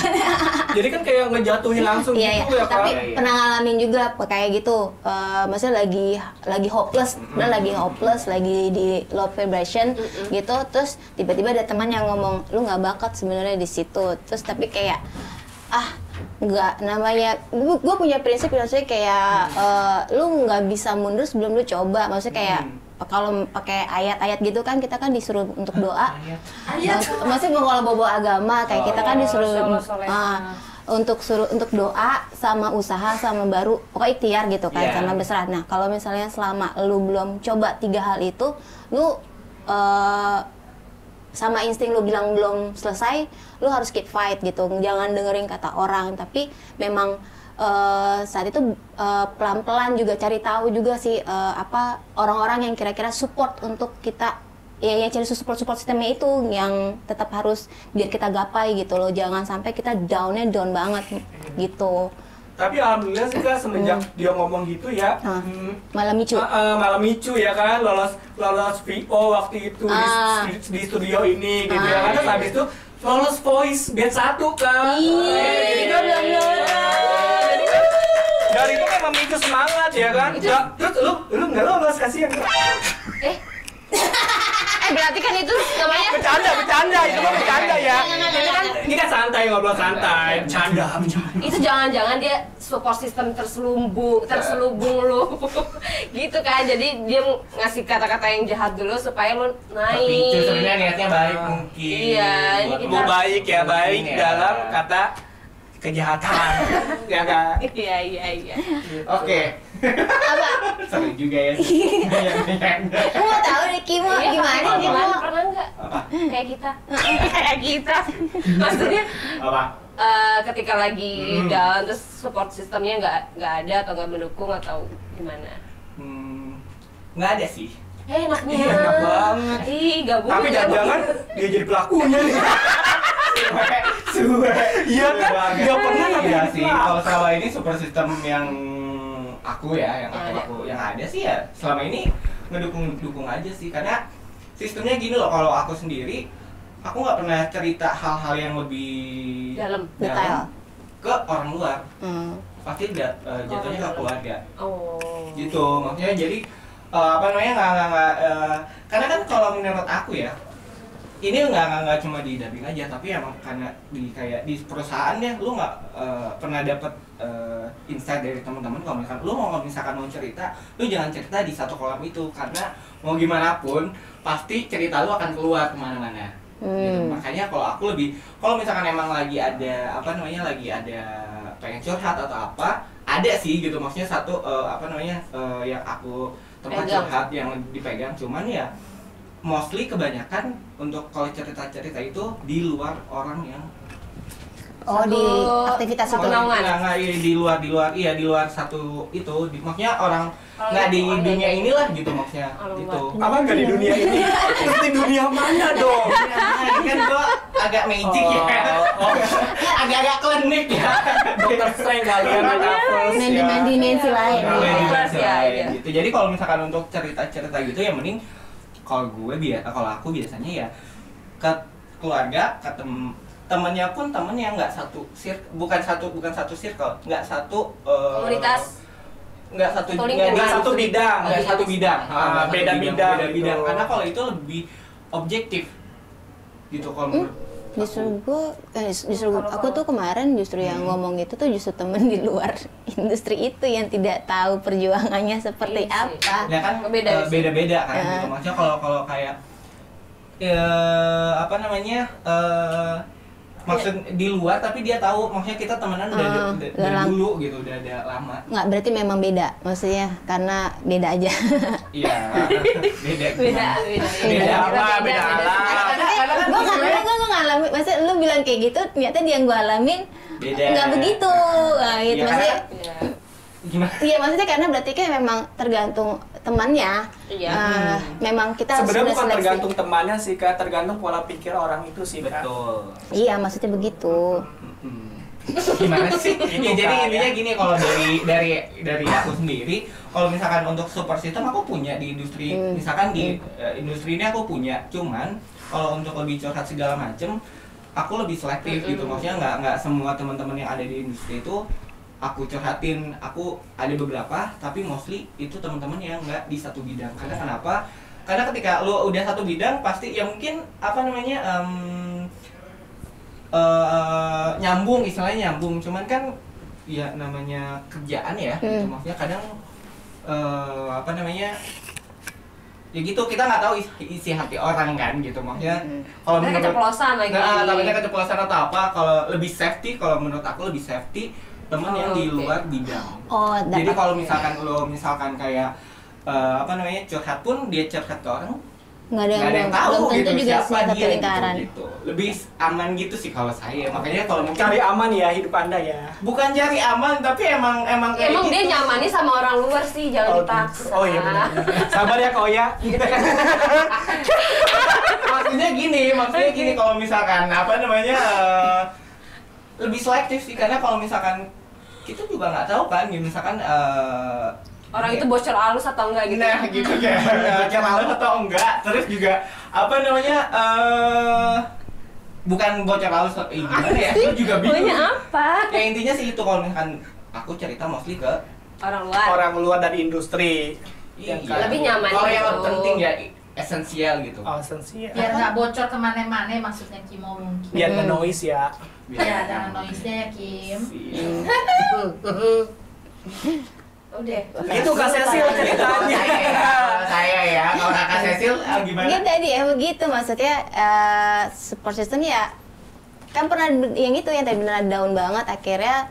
Jadi kan kayak ngejatuhin langsung Iya, gitu ya kan. tapi Iya. pernah ngalamin juga kayak gitu. Maksudnya lagi hopeless, udah lagi hopeless, lagi di low vibration gitu. Terus tiba-tiba ada teman yang ngomong, lu nggak bakat sebenarnya di situ. Terus tapi kayak nggak, namanya gue punya prinsip kayak lu nggak bisa mundur sebelum lu coba. Maksudnya kayak kalau pakai ayat-ayat gitu kan, kita kan disuruh untuk doa. Maksudnya kalau bawa agama kayak kita kan disuruh untuk doa sama usaha sama baru pokoknya ikhtiar gitu kan, sama berserah. Nah kalau misalnya selama lu belum coba 3 hal itu, lu sama insting lu bilang belum selesai, lu harus keep fight gitu. Jangan dengerin kata orang, tapi memang saat itu pelan-pelan juga cari tahu juga sih apa orang-orang yang kira-kira support untuk kita, ya yang cari support sistemnya itu yang tetap harus biar kita gapai gitu loh. Jangan sampai kita down banget gitu. Tapi alhamdulillah sih Kak, semenjak dia ngomong gitu ya, Malah micu. malam micu ya kan, lolos VO waktu itu di studio ini gitu ya kan. Terus habis itu lolos voice batch 1 Kak. Iya, Jadi kan dari itu kan memicu semangat ya kan. Terus lu nggak lolos, kasihan. Berarti kan itu namanya Bercanda itu mah bercanda ya. Ini kan santai, ngobrol santai, bercanda. itu jangan-jangan dia support system terselubung lu gitu kan. Jadi dia ngasih kata-kata yang jahat dulu supaya lu Tapi naik. sebenarnya niatnya baik mungkin. Iya, ini Buat kita- Mau baik ya, baik Ya. dalam kata kejahatan. Ya kan? Iya. Oke. Apa? Seru juga ya. Gue mau tahu deh Kimo gimana Gimana Kimo. pernah nggak Apa? kayak kita? Kayak kita. Maksudnya Apa? ketika lagi down terus support sistemnya nggak ada atau nggak mendukung atau gimana? Nggak ada sih. Enaknya. Enak banget. Ih, gabung. Tapi jangan-jangan dia jadi pelakunya nih. Suwe. Iya kan? Nggak pernah tapi Iya gitu sih. lah. Kalau selama ini support system yang aku ya, yang aku yang ada sih ya selama ini ngedukung aja sih, karena sistemnya gini loh. Kalau aku sendiri, aku nggak pernah cerita hal-hal yang lebih Dalam. Detail. ke orang luar. Hmm. Pasti jatuhnya ke keluarga. Oh. Gitu, maksudnya jadi apa namanya nggak karena kan kalau menurut aku ya, ini nggak cuma di dubbing aja, tapi emang karena kayak di perusahaan ya, lu nggak pernah dapet insight dari teman-teman. Kalau misalkan mau cerita, lu jangan cerita di satu kolam itu, karena mau gimana pun pasti cerita lu akan keluar kemana-mana. Gitu. Makanya kalau misalkan emang lagi ada pengen curhat atau apa, ada sih gitu, maksudnya satu yang aku tempat curhat yang dipegang, cuman ya mostly kebanyakan untuk kalau cerita-cerita itu di luar orang yang Di aktivitas satu itu. naungan. nggak, di luar satu itu, maksudnya orang nggak di dunia inilah gitu, maksudnya gitu. Apa nggak di dunia ini? Terus di dunia mana dong? Ini kan gua agak magic ya, agak-agak klinik ya. Dokter Strange kalian Main di dimensi lain. Gitu. Jadi kalau misalkan untuk cerita-cerita gitu ya mending kalau aku biasanya ya ke keluarga, ke temennya pun temen yang nggak satu bukan satu circle, nggak satu Komunitas. nggak satu bidang. beda bidang gitu. Karena kalau itu lebih objektif gitu kalau menurut Justru aku tuh kemarin yang ngomong gitu tuh justru temen di luar industri itu yang tidak tahu perjuangannya seperti apa. ya kan beda-beda kan gitu. Maksudnya kalau kayak maksud di luar tapi dia tahu, maksudnya kita temenan udah dulu gitu, udah ada lama. Nggak, berarti memang beda maksudnya, karena beda aja. Iya, beda Beda Gue ngalamin, maksudnya lu bilang kayak gitu, ternyata dia yang gue alamin Beda. nggak begitu. Gitu, Iya, maksudnya gimana? iya, maksudnya karena berarti kan memang tergantung temannya. Iya. Memang kita harus Sebenarnya bukan seleksi. tergantung temannya sih Kak, tergantung pola pikir orang itu sih Kak. Betul. Iya, maksudnya begitu. Gimana sih? Ya, jadi Bukan, intinya ya. gini, kalau dari aku sendiri, kalau misalkan untuk support system aku punya di industri, misalkan di industri ini aku punya, cuman kalau untuk lebih curhat segala macem, aku lebih selektif gitu. Maksudnya nggak semua teman-teman yang ada di industri itu aku curhatin. Aku ada beberapa, tapi mostly itu teman-teman yang nggak di satu bidang. Karena kenapa? Karena ketika lu udah satu bidang, pasti ya mungkin nyambung, istilahnya nyambung. Cuman kan ya namanya kerjaan ya, gitu. Maksudnya kadang ya gitu, kita nggak tahu isi hati orang kan gitu. Maksudnya kalau Mereka keceplosan lagi. takutnya keceplosan atau apa. Kalau lebih safety, kalau menurut aku lebih safety teman yang di luar bidang. Jadi kalau misalkan kayak curhat pun dia curhat ke orang, nggak ada yang tahu belum tentu gitu juga siapa satu dia lingkaran. gitu. Lebih aman gitu sih kalau saya. Makanya kalau mungkin Cari aman ya hidup Anda ya. bukan cari aman, tapi emang kayak Emang gitu. dia nyamani sama orang luar sih, jangan dipaksa. Oh iya benar. Sabar ya Kak Oya. maksudnya gini kalau misalkan lebih selektif sih, karena kalau misalkan kita juga nggak tahu kan, misalkan Orang itu bocor halus atau enggak gitu. nah gitu kayak halus atau enggak, terus juga bukan bocor halus atau gimana ya, aku juga bingung. Maunya apa? Ya intinya sih itu, kalau misalkan aku cerita mostly ke Orang luar. Orang luar dari industri. iya, Lebih nyaman kalau yang gitu. penting ya esensial gitu. Oh, esensial. Biar nggak bocor kemana-mana maksudnya Kim mungkin. Biar nge-noise ya. Ya, jangan noise-nya ya Kim. Udah. Itu Kak Cecil ceritanya. Saya ya, kalau Kakak Cecil gimana? Iya tadi ya begitu, maksudnya support system ya kan pernah yang itu yang tadi beneran down banget, akhirnya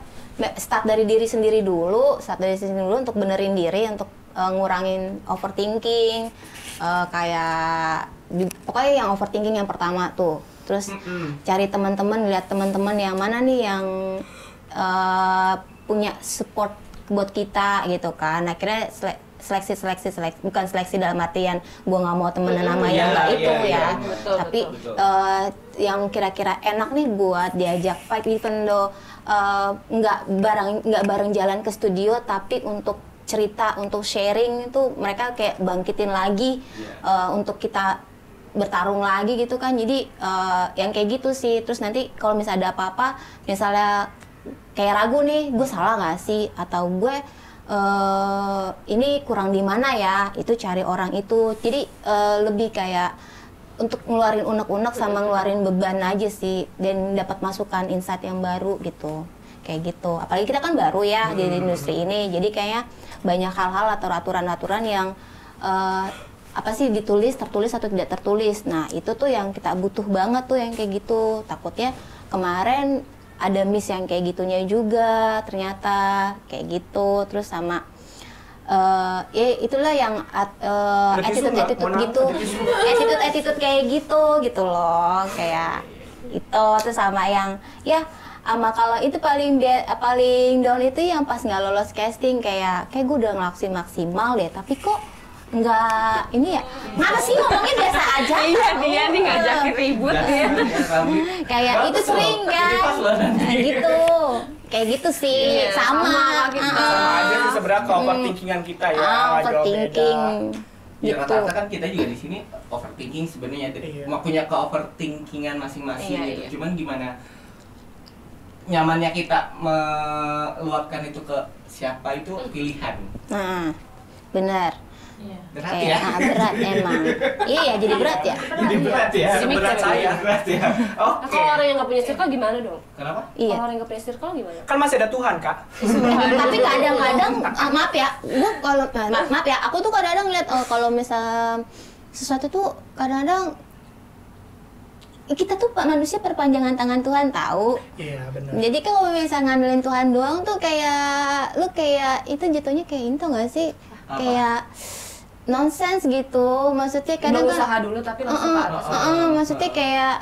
start dari diri sendiri dulu untuk benerin diri, untuk ngurangin overthinking, pokoknya yang overthinking yang pertama tuh, terus cari teman-teman, lihat teman-teman yang mana nih yang punya support buat kita gitu kan. Akhirnya seleksi, bukan seleksi dalam artian gue nggak mau temenan sama yang nggak itu ya. Betul, Tapi betul. yang kira-kira enak nih buat diajak fight, even though nggak bareng jalan ke studio, tapi untuk cerita, untuk sharing itu mereka kayak bangkitin lagi untuk kita bertarung lagi gitu kan. Jadi yang kayak gitu sih. Terus nanti kalau misalnya ada apa-apa, misalnya kayak ragu nih, gue salah nggak sih, atau gue ini kurang di mana ya, itu cari orang itu. Jadi lebih kayak untuk ngeluarin unek-unek sama ngeluarin beban aja sih, dan dapat masukan insight yang baru gitu, kayak gitu. Apalagi kita kan baru ya di industri ini, jadi kayaknya banyak hal-hal atau aturan-aturan yang apa sih tertulis atau tidak tertulis. Nah itu tuh yang kita butuh banget tuh yang kayak gitu. Takutnya kemarin ada miss yang kayak gitunya juga ternyata kayak gitu. Terus sama ya itulah yang attitude kayak gitu loh, kayak itu. Terus sama yang ya sama kalau itu paling down itu yang pas nggak lolos casting, kayak gue udah ngelakuin maksimal deh tapi kok nggak ini ya, ngapa sih ngomongnya biasa aja. Iya, dia nih ngajakin ribut ya. Kayak itu sering kan gitu, kayak gitu sih. Iya, sama gitu. Sama aja sih sebenarnya ke overthinkingan kita ya. nggak jauh beda. overthinking Ya gitu. rata-rata kan kita juga di sini overthinking sebenarnya, punya ke overthinkingan masing-masing Iya, gitu. iya. Cuman gimana nyamannya kita meluapkan itu ke siapa itu pilihan. Nah benar. Iya. Berat Kayak, ya. berat emang. Iya jadi berat ya. Jadi berat ya. Seberat saya. Berat ya. Nah, Oke. kalau orang yang nggak punya circle gimana dong? Kenapa? Iya. Kalau orang yang nggak punya circle gimana? Kan masih ada Tuhan, Kak. Tapi kadang-kadang maaf ya, gue kalau maaf ya, aku tuh kadang-kadang lihat kalau misal sesuatu tuh kadang-kadang kita tuh manusia perpanjangan tangan Tuhan tahu. Iya, benar. Jadi kan kalau misalnya ngandelin Tuhan doang tuh kayak lu kayak itu jatuhnya kayak ini tuh nggak sih? Apa? Kayak nonsense gitu. Maksudnya kadang Berusaha dulu tapi langsung ke atas. maksudnya kayak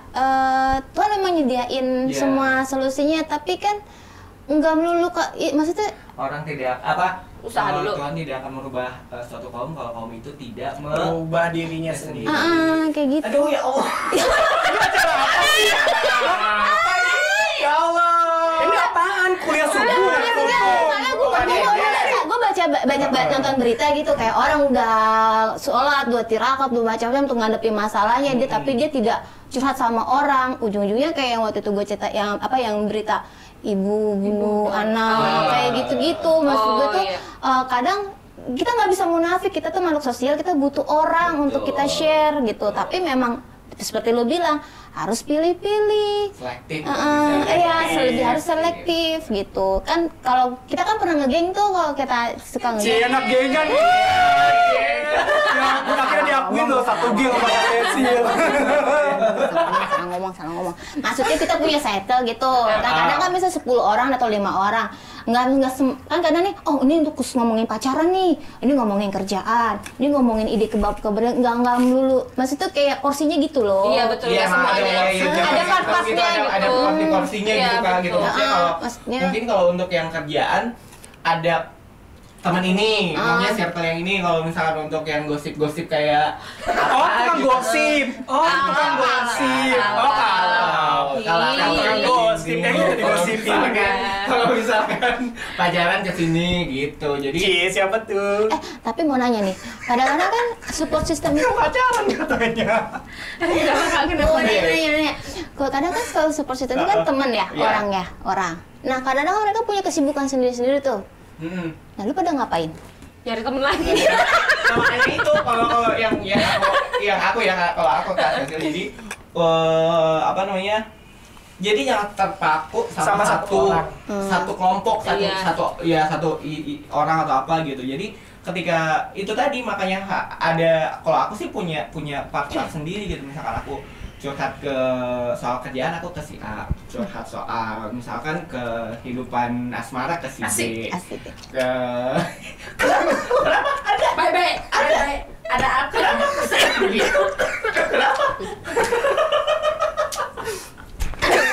Tuhan memang nyediain Iya. semua solusinya, tapi kan nggak melulu kok. Maksudnya Orang tidak apa? Usaha dulu. Tuhan tidak akan merubah suatu kaum kalau kaum itu tidak Merubah dirinya sendiri. kayak gitu. Aduh ya Allah. Ya Allah. Ini apaan? Kuliah subuh. Soalnya gue baca nonton berita gitu, kayak orang udah sholat, 2 tirakat, 2 macam-macam untuk ngadepin masalahnya dia, tapi dia tidak curhat sama orang. Ujung-ujungnya kayak yang waktu itu gue cerita yang berita ibu bunuh anak, kayak gitu-gitu. Maksud gue tuh iya. kadang kita nggak bisa munafik, kita tuh makhluk sosial, kita butuh orang untuk kita share gitu. Tapi memang seperti lo bilang harus pilih-pilih. Selektif. Iya, lebih harus selektif gitu. Kan kalau kita kan pernah ngegeng tuh, kalau kita suka Si ngegeng. anak gengan. Ya, ampun, akhirnya diakuin loh satu geng sama Cecil. Salah ngomong. Maksudnya kita punya settle gitu. Kadang-kadang kan bisa 10 orang atau 5 orang. Kan kadang nih, oh ini untuk ngomongin pacaran nih, ini ngomongin kerjaan, ini ngomongin ide keberanian, nggak melulu. Maksudnya kayak porsinya gitu loh. Iya betul, Iya, nggak semuanya. ada part-partnya gitu. Ada porsinya Iya, gitu kan gitu. betul. Maksudnya kalau Maksudnya- mungkin kalau untuk yang kerjaan ada teman ini, maksudnya circle yang ini. Kalau misalkan untuk yang gosip-gosip kayak Oh, tukang gosip. Oh, tukang gosip. Oh, tukang gosip. Yang itu digosipin kan. Kalau misalkan pacaran kesini gitu, jadi Cie, siapa tuh? Tapi mau nanya nih, kadang-kadang kan support system itu Pacaran katanya. Oh, nanya. Kalau kadang kan kalau support system itu kan teman ya, Iya. orang. Nah, kadang-kadang mereka punya kesibukan sendiri-sendiri tuh. Nah, lu pada ngapain? Nyari temen lagi. Nah, makanya itu kalau kalau aku kan jadi apa namanya? Jadi jangan terpaku sama, Sama satu orang. satu kelompok, Iya. satu orang atau apa gitu. Jadi ketika itu tadi makanya ada, kalau aku sih punya part-part sendiri gitu. Misalkan aku curhat ke soal kerjaan, aku ke si A, curhat soal misalkan kehidupan asmara ke si B, Asik. ke kenapa ada Baik-baik. Ada apa? begitu kenapa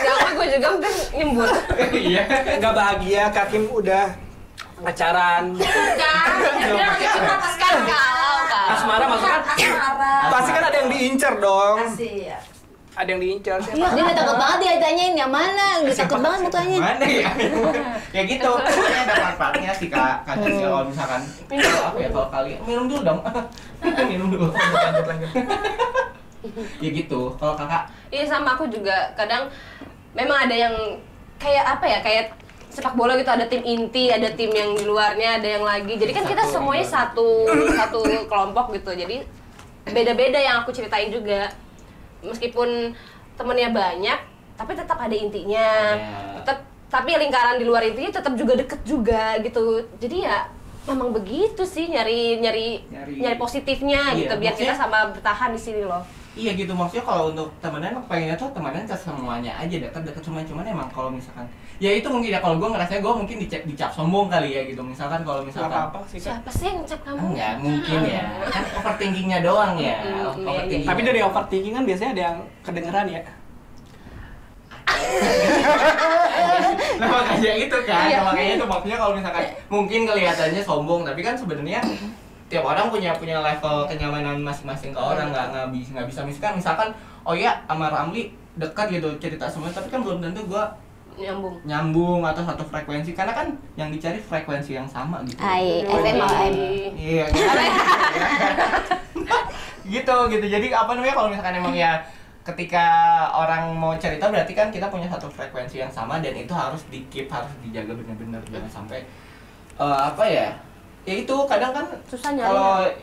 Jangan gue juga mungkin nyembur. iya Nggak bahagia, Kak Kim udah pacaran. Sekarang kalau Asmara maksudnya pasti kan ada yang diincar dong. Asik. Ada yang diincar siapa? Iya, dia udah takut banget dia tanyain yang mana, dia takut banget mau tanya. Mana ya? Ya gitu. Pokoknya ada manfaatnya sih Kak. Kasusnya kalau misalkan kalau kali minum dulu dong. Minum dulu. Lanjut. Ya gitu. Kalau Kakak Iya sama aku juga kadang memang ada yang kayak apa ya, kayak sepak bola gitu, ada tim inti, ada tim yang di luarnya, ada yang lagi. Jadi kan kita semuanya satu kelompok gitu. Jadi beda-beda yang aku ceritain juga. Meskipun temennya banyak, tapi tetap ada intinya. Tapi lingkaran di luar intinya tetap juga deket juga gitu. Jadi ya memang begitu sih, nyari positifnya gitu, biar kita sama bertahan di sini loh. iya gitu, maksudnya kalau untuk temenan pengennya tuh temenan ke semuanya aja, deket cuman emang kalau misalkan ya itu mungkin ya, kalau gue ngerasanya gue mungkin dicap sombong kali ya gitu, misalkan kalau misalkan Apa sih Kak? Siapa sih yang ngecap kamu? enggak mungkin ya, kan overthinkingnya doang ya. Overthinking. Tapi dari overthinking kan biasanya ada yang kedengeran ya. Nah makanya itu kan, Iya. makanya itu maksudnya kalau misalkan mungkin kelihatannya sombong, tapi kan sebenarnya tiap orang punya level kenyamanan masing-masing ke orang, nggak bisa misalkan oh ya sama Ramli dekat gitu cerita semuanya, tapi kan belum tentu gua nyambung atau satu frekuensi, karena kan yang dicari frekuensi yang sama gitu. FM AM. Iya gitu. gitu jadi apa namanya, kalau misalkan emang ya ketika orang mau cerita berarti kan kita punya satu frekuensi yang sama, dan itu harus harus dijaga benar-benar, jangan sampai apa ya itu kadang kan Susah nyari.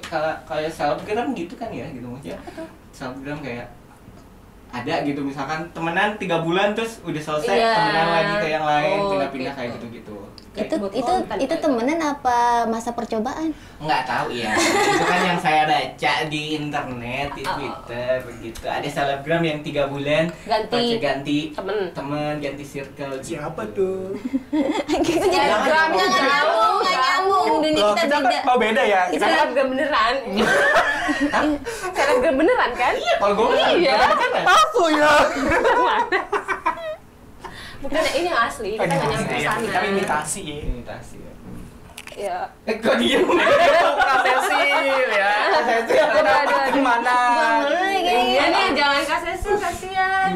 kalau kayak selebgram gitu kan ya gitu, maksudnya selebgram kayak ada gitu misalkan temenan 3 bulan terus udah selesai, Iya. temenan lagi ke yang lain, Oh, pindah-pindah gitu. kayak gitu-gitu. Itu temenan apa masa percobaan? Nggak tahu ya, itu kan yang saya baca di internet, di Twitter gitu. Ada selebgram yang 3 bulan ganti temen, ganti circle gitu. Siapa tuh? Gitu jadi Jangan nyambung, nggak nyambung. Dunia Loh, kita kita beda. oh beda ya. Itu Kita Selebgram beneran. Selebgram beneran kan? Kalau gue Iya. kan palsu ya. Bukan ini yang asli, kita nggak nyampe ke sana. Kita imitasi ya. imitasi ya. Ya. Kok diem? Kasesil ya. Aduh. Gimana? Iya nih, jangan kasihan.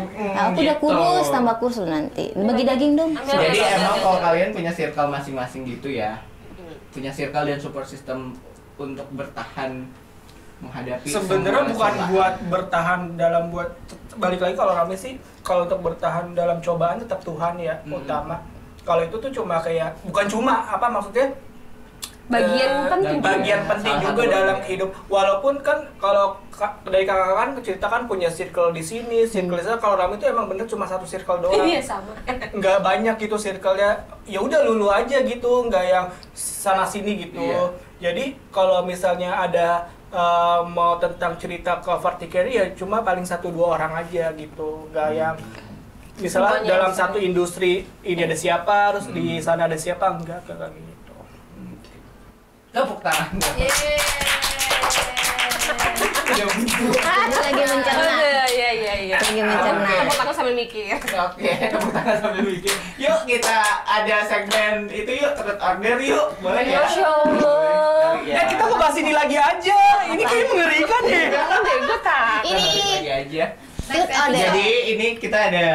Aku udah kurus, tambah kurus nanti. Bagi daging dong. Jadi emang kalau kalian punya circle masing-masing gitu ya, punya circle dan support system untuk bertahan menghadapi Sebenarnya semua bukan cobaan. buat bertahan dalam balik lagi kalau Rame sih, kalau untuk bertahan dalam cobaan tetap Tuhan ya utama. Kalau itu tuh cuma kayak bukan cuma apa maksudnya Bagian penting. bagian penting Salah juga satu dalam ya. hidup. Walaupun kan kalau dari kakak kan cerita kan punya circle di sini, circle di sana. Kalau Rame itu emang bener cuma satu circle doang. Iya sama. Nggak banyak gitu circle-nya. Ya udah lulu aja gitu, nggak yang sana sini gitu. Iya. Jadi kalau misalnya ada mau tentang cerita ke Vertikeri ya cuma paling 1-2 orang aja gitu, nggak yang misalnya Semuanya dalam bisa. satu industri ini ada siapa, terus di sana ada siapa, enggak kayak gitu. Tepuk tangan. Lagi mencerna. Iya. Lagi mencerna. Tepuk tangan sambil mikir. Oke, tepuk tangan sambil mikir. Yuk kita ada segmen itu yuk, Truth Order yuk. Boleh ya? Masya Allah. Ya kita mau bahas ini lagi aja. Ini kayak mengerikan ya. Jangan deh, gue tak. Ini Lagi aja. Truth Order. Jadi ini kita ada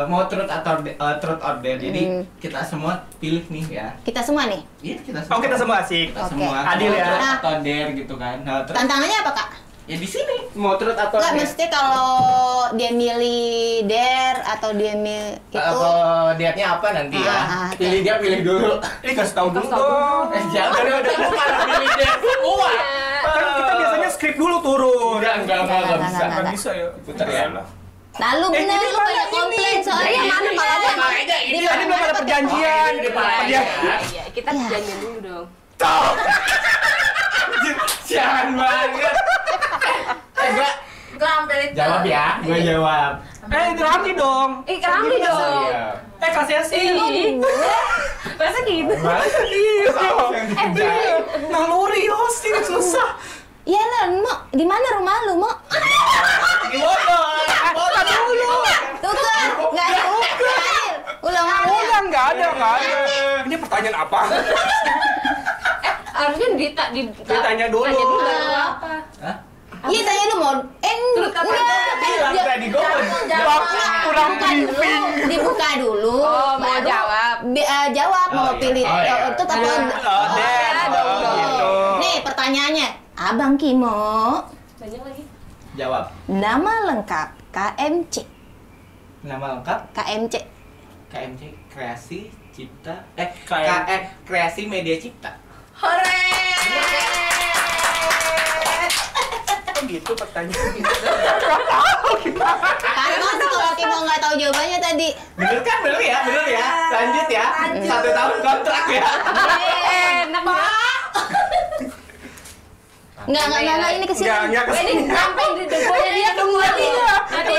mau truth atau truth order. Jadi kita semua pilih nih ya. kita semua nih. Iya kita semua. Oh kita semua asik. Kita Oke. semua. Adil ya. Truth atau dare gitu kan. Nah, terus Tantangannya apa, Kak? ya di sini mau truth atau Enggak, dare. mesti kalau dia milih dare atau dia milih itu. Kalau dietnya apa nanti ya? oke. Pilih dia pilih dulu. Ini kasih tahu dulu Kasih tahu dong. Jangan udah malah pilih dia semua. Kan kita biasanya skrip dulu turun. Enggak bisa. Enggak. Nggak bisa ya. Putar ya. Nah, lu bener, ini lu mana banyak ini? komplain soalnya Ini mana ini, kalau makanya ini Tadi belum ada perjanjian. Oh, ini perjanjian. Iya, kita Iya. perjanjian dulu dong. Jangan banget. Gua Gua hampir itu. jawab ya, gua jawab. Ramli dong. Kami dong. Iya. Kasih sih. Masa gitu? Iya. Iya. Naluri hosting susah. Iya lah, Mo. Di mana rumah lu, Mo? Gimana? Tuker. Enggak ada. Ulang. nggak ada. Ini pertanyaan apa? Harusnya Ditanya dulu. baru apa? Iya tanya lu mau Bilang tadi gue kurang briefing. dibuka dulu. Oh, mau baru jawab. Jawab mau iya. pilih Oh, iya. itu apa? gitu. Nih pertanyaannya, Abang Kimo, Banyak lagi. Jawab. nama lengkap KMC. Nama lengkap KMC. KMC Kreasi Cipta Kreasi Media Cipta. Hore! Kok gitu pertanyaannya? Karena kalau Kimo nggak tahu jawabannya tadi. Bener kan? Bener ya? Lanjut ya. 1 tahun kontrak ya. Enak banget. Enggak ini kesini. Nggak Ini sampai di depannya dia tunggu lagi. Nanti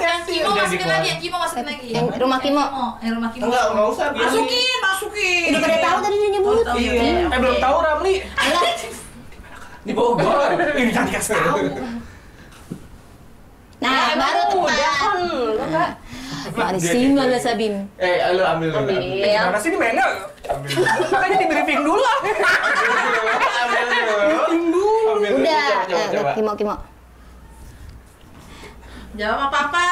Yang Kimo Udah masukin dikeluarin. lagi, yang Kimo masukin lagi. Yang rumah Kimo. Yang rumah Kimo. Enggak usah. biar Masukin. Udah pada tahu tadi dia nyebut. Oh, tahu, Iya. iya. Belum tahu Ramli. di Bogor. Ini jangan dikasih tahu. Nah, baru tepat. Enggak. Marisim lah Sabim. Lu ambil dulu. Gimana sih ini mainnya? Makanya di briefing dulu lah. Ambil dulu. Udah, Coba. Kimo. Jawab apa-apa.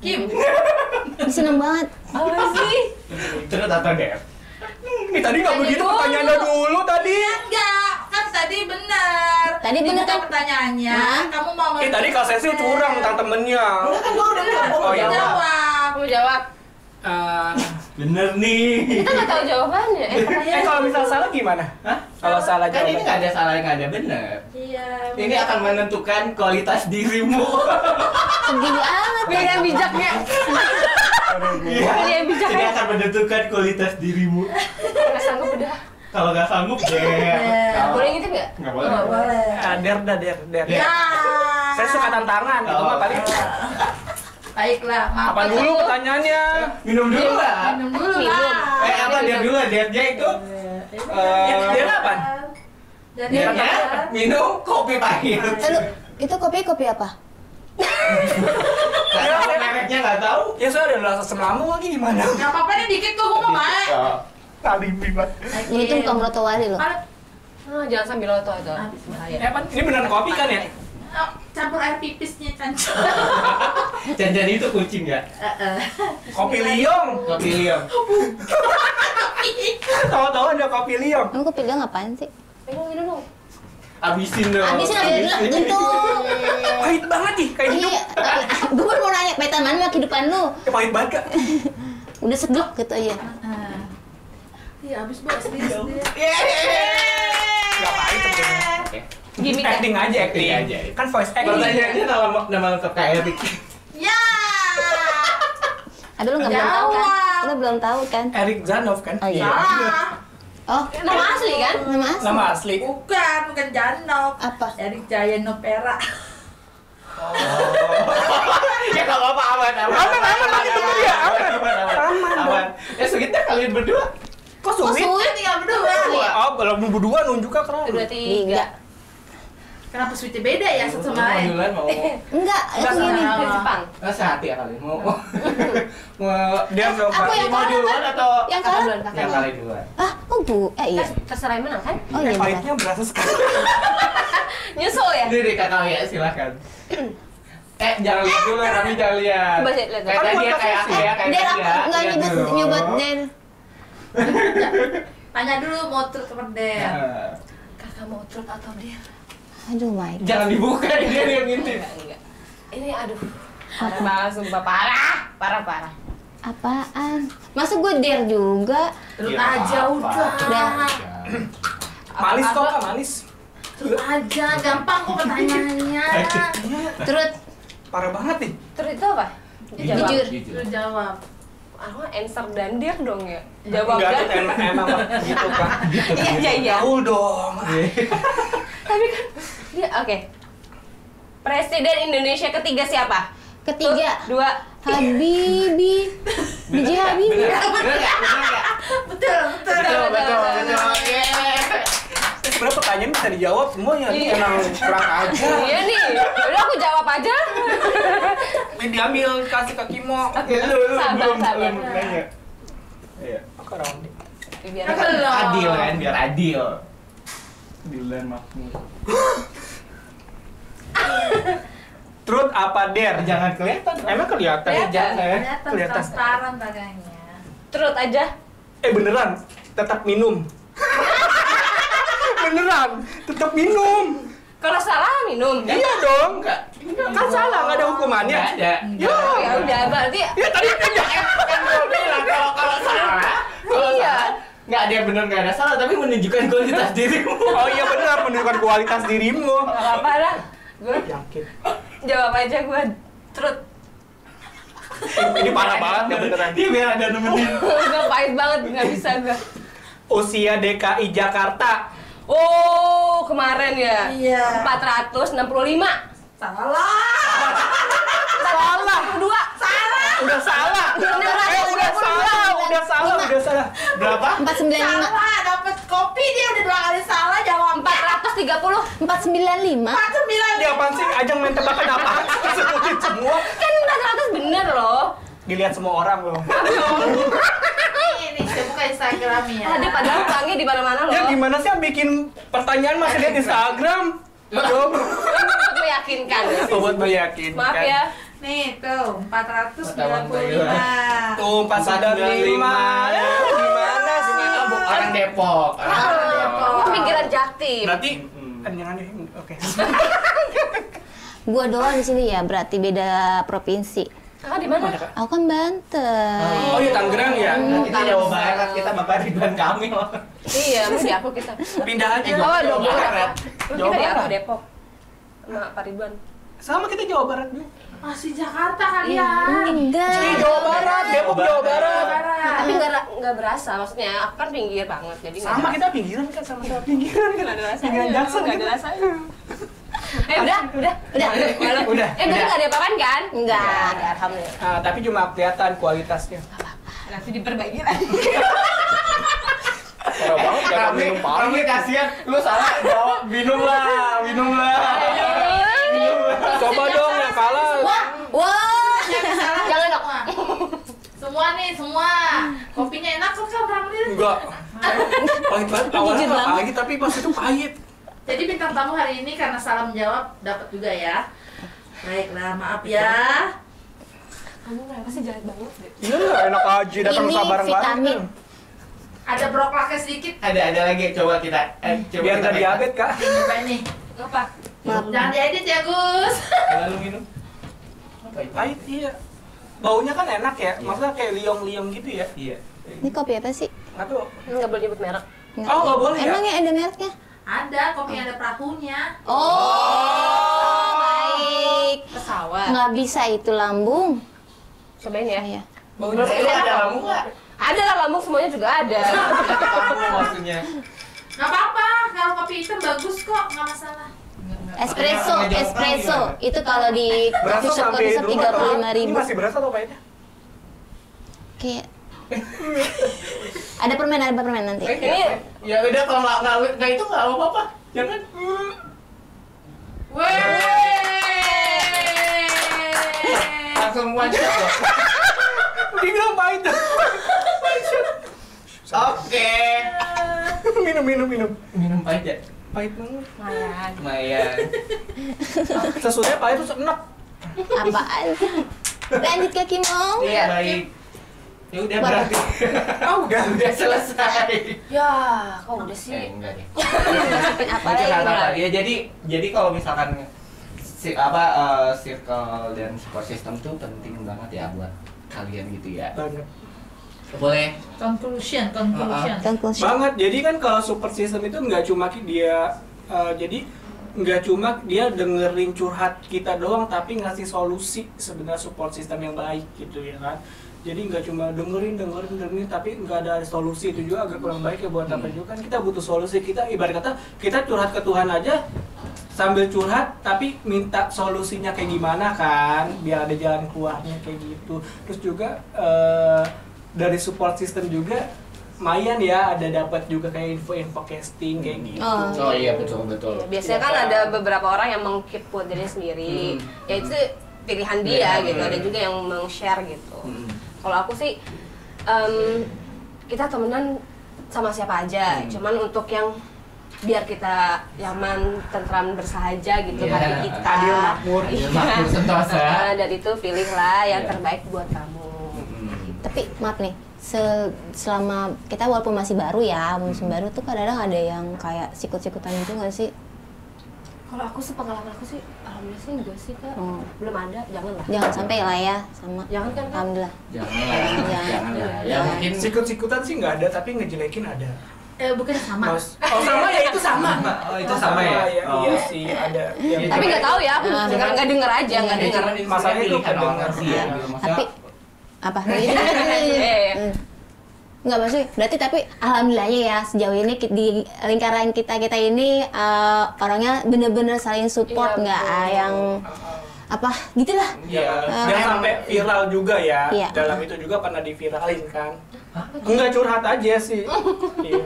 Kim. Seneng banget. Apa sih? Terus atau Dev? Ini tadi nggak begitu pertanyaannya dulu tadi. Enggak, kan tadi benar. Tadi benar Dibuka kan? pertanyaannya. Hah? Kamu mau Tadi Kak Sesi curang tentang temennya. Oh iya. jawab. Kamu jawab. Bener nih. Kita nggak tahu jawabannya. Kalau misal salah gimana? Hah? Kalau salah Kan ini jawaban. nggak ada salah, nggak ada bener. Iya. Ini akan menentukan kualitas dirimu. Sedih amat. Pilih yang bijaknya. Pilih yang bijak Ini ya. akan menentukan kualitas dirimu. Nggak sanggup udah. Kalau nggak sanggup, Dev. Boleh gitu nggak? Nggak boleh. Nggak boleh. Der. Ya. Saya suka tantangan, itu mah paling. Baiklah, maaf. Apa dulu pertanyaannya? Minum dulu lah. Minum dulu lah. Apa dia dulu? Dia itu. Dia apa? Jadi Dia minum kopi pahit. Lu, itu kopi apa? Nggak tahu, mereknya nggak tahu. Ya saya ada rasa asam lambung lagi gimana? nggak apa-apa nih dikit tuh, gua mau baik. Tadi bibat. Ini tuh bukan brotowari loh. Jangan sambil loto itu. Bahaya. Ini beneran kopi kan ya? Campur air pipisnya Canco. Jangan itu kucing ya? Kopi liong. Kopi liam. Tahu-tahu ada kopi liong. Emang kopi dia ngapain sih? Minum dong. Abisin dong. Habisin itu. Pahit banget nih, kayak hidup. Iya, gue baru mau nanya, pahitan mana mah kehidupan lu? Pahit banget gak? Udah seglek gitu aja. Iya, habis buat sendiri. Gak pahit sebenarnya. Gimik ya? Acting aja, acting. Acting aja. Kan voice acting. Pertanyaannya nama lengkap Kak Erik. Ya. Aduh lu nggak belum tahu kan? Lu belum tahu kan? Erik Zanov kan? Oh iya. Salah. Oh, Nama asli kan? nama asli. Nama asli. Bukan Janov. Apa? Dari Jaya Novera. Ya nggak apa-apa, aman. Aman. Ya segitu kalian berdua. Kok sulit? sulit? Tinggal berdua. Oh, kalau berdua nunjuknya keren. 2, 3. Kenapa sweetnya beda ya satu sama lain? Duluan mau. Enggak, itu gini. Dari Jepang. Sehati ya kalian mau. Dia belum Aku yang mau kalah duluan kan? atau Yang Kakak kalah? duluan, kakak yang duluan. kali duluan? Ah, kok bu? Iya. Terserah yang menang kan? Oh iya benar. pahitnya berasa sekali. Nyusul ya? Ini deh kakak ya, silakan. Jangan lihat dulu, kami jangan lihat. Coba lihat. Kayak tadi ya, kayak aku ya, kayak Der tadi aku ya. nggak Lihat nyebut dulu. nyebut Der. Tanya dulu mau terus sama Der. Nah, Kakak mau truth atau dare? Aduh my. Jangan dibuka, dia yang ini. Enggak. Ini aduh. Parah banget, sumpah parah. Apaan? Masa gue Der juga? Terus Ya, aja apa. udah. Manis kok, Kak, manis. Terus aja, gampang kok pertanyaannya. Terus Parah banget nih. Truth itu apa? Jujur. Terus jawab. Aku answer dan dare dong ya. Jawab Enggak, dan. emang gitu, Kak. Iya. Jauh dong. Tapi kan dia oke. Presiden Indonesia ketiga siapa? ketiga 2. Habibie. DJ Habibie. Bener nggak? Betul. Betul. Betul. Yeay. Sebenarnya pertanyaan bisa dijawab semuanya. Iya. Emang kurang aja. Iya nih, udah aku jawab aja. Ini diambil kasih ke Kimo. Sabar, sabar. nanya. Iya. Sekarang. Biar Adil kan, biar adil. Adil dan makmur. Truth apa dare? Jangan kelihatan. Emang kelihatan? Kelihatan Kelihatan. transparan baganya. Truth aja. Beneran, tetap minum. Beneran, tetap minum. Kalau salah minum. Iya dong. Enggak. Kan salah, nggak ada hukumannya. Nggak ada. Ya udah, berarti Ya tadi kan Kan gue bilang kalau salah. Kalau Iya. salah, nggak ada yang benar nggak ada salah, tapi menunjukkan kualitas dirimu. Oh iya benar, menunjukkan kualitas dirimu. nggak apa-apa dah. Gue Yakin. jawab aja gue truth. Ini parah banget ya beneran. Dia biar ada nemenin. Gue pahit banget, nggak bisa gue. Usia DKI Jakarta. Oh, kemarin ya? Iya. 465. Salah. Salah. 42. Udah salah. Udah salah. Berapa? 495. Salah, dapat kopi dia udah 2 kali salah jawab 430. 495. 495. Dia apaan sih? Ajang main tebakan apaan? Sebutin semua. Kan 400 bener loh. Dilihat semua orang loh. Ini saya buka Instagramnya. Ada padahal utangnya di mana-mana loh. Ya gimana sih yang bikin pertanyaan masih lihat Instagram? Coba. Untuk meyakinkan. Buat meyakinkan. Maaf ya. Nih tuh 495. Tuh 495. Ya, gimana sih? Orang Depok. Gue pinggiran Jaktim. Berarti jangan deh. Oke. Gua doang di sini ya, berarti beda provinsi. Kakak di mana? Aku kan Banten. Oh iya Tangerang ya. Kita Jawa Barat, kita Bapak Ridwan Kamil. Iya, lu di aku kita. Pindah aja. Oh, Jawa Jawa Barat. Barat. Lu Jawa kita di aku Barat. Depok. Sama Pak Ridwan. Sama kita Jawa Barat juga. Masih Jakarta kalian. Enggak. Jawa Barat, Depok Jawa Barat. Tapi nggak berasa, maksudnya aku kan pinggir banget, jadi nggak Sama berasa. kita pinggiran kan sama-sama pinggiran kan. Nggak ada rasanya. Pinggiran Jackson Nggak ada gitu. rasanya. Udah. Udah. Berarti nggak ada apa-apaan kan? Enggak. Nggak, alhamdulillah. Ah, tapi cuma kelihatan kualitasnya. Nanti diperbaiki lagi. Parah banget jangan minum parah. Kami kasihan, lu salah jawab minum lah. Coba dong yang kalah. Wah. Jangan dong. Semua nih, semua. Kopinya enak kok kan Ramlin. Enggak. Pahit banget awalnya Jujur nggak banget. pahit tapi pas itu pahit. Jadi bintang tamu hari ini karena salah menjawab dapat juga ya. Baiklah, maaf ya. Kamu kenapa sih jahat banget deh? Iya, enak aja datang Ini sabaran vitamin. Ada broklaknya sedikit. Ada lagi, coba kita. Coba Biar kita nggak diabetes kak. Coba ini. Apa? Jangan diedit ya, Gus. Lalu minum. Pahit iya. Baunya kan enak ya, maksudnya kayak liong-liong gitu ya. Iya. Ini kopi apa sih? Nggak tuh. Nggak boleh nyebut merek. Oh, nggak boleh ya? Emangnya ada mereknya? Ada kopi ada perahunya. Oh, baik. Pesawat. Nggak bisa itu lambung. Cobain ya. Iya. Menurut lu ada lambung nggak? Ada lah lambung, semuanya juga ada. Lambung maksudnya. Nggak apa-apa, kalau kopi hitam bagus kok, nggak masalah. Espresso. Itu kalau di Berasa coffee shop sampai dulu atau? 35.000. Ini masih berasa atau pahitnya? Kayak ada permen nanti. Ini Ya udah kalau nggak itu nggak apa-apa. Jangan. Langsung one shot loh. Dia bilang pahit. Oke. Minum. Minum pahit ya? Pahit banget. Lumayan. Sesudah pahit tuh enak. Apaan? Lanjut ke Kimong. Iya, baik. Ya udah berarti. Oh udah. Udah selesai. ya, kok udah sih? Enggak deh. Apa Lanjut, lagi? apa? Ya jadi kalau misalkan circle dan support system tuh penting banget ya buat kalian gitu ya. Banget. Boleh. Conclusion. Conclusion. Banget. Jadi kan kalau support system itu nggak cuma dia jadi nggak cuma dia dengerin curhat kita doang, tapi ngasih solusi sebenarnya support system yang baik gitu ya kan. Jadi nggak cuma dengerin tapi nggak ada solusi, itu juga agak kurang baik ya buat apa juga kan. Kita butuh solusi. Kita ibarat kata kita curhat ke Tuhan aja sambil curhat tapi minta solusinya kayak gimana kan, biar ada jalan keluarnya kayak gitu. Terus juga dari support system juga lumayan ya, ada dapat juga kayak info-info casting kayak gitu. Oh iya betul. Ya, biasanya kan ada beberapa orang yang meng-keep buat diri sendiri. Ya itu pilihan dia gitu. Ada juga yang meng-share gitu. Kalau aku sih kita temenan sama siapa aja. Cuman untuk yang biar kita nyaman, tentram, bersahaja gitu hati kita. Adil makmur. Makmur sentosa. Dan itu pilihlah yang terbaik buat kamu. Tapi maaf nih, selama kita walaupun masih baru ya, musim baru tuh kadang-kadang ada yang kayak sikut-sikutan gitu nggak sih? Kalau aku sepengalaman aku sih, alhamdulillah sih enggak sih Kak. Belum ada, jangan lah. Jangan sampai lah ya, sama. Jangan kan, Kak? Alhamdulillah. Janganlah. Ya mungkin Sikut-sikutan sih nggak ada, tapi ngejelekin ada. Bukan sama. Oh sama ya, itu sama. Oh itu sama ya. Iya sih ada. Yang Tapi nggak tahu ya, aku nggak denger aja, nggak denger. Masalahnya itu pilihan orang pendengar sih ya. Tapi apa? Iya. Nggak maksudnya, berarti tapi alhamdulillahnya ya sejauh ini di lingkaran kita ini orangnya bener-bener saling support, Iya, nggak betul. yang apa gitulah. Iya, dan sampai viral juga ya. Iya. Dalam itu juga pernah diviralin kan. Enggak curhat aja sih. Iya.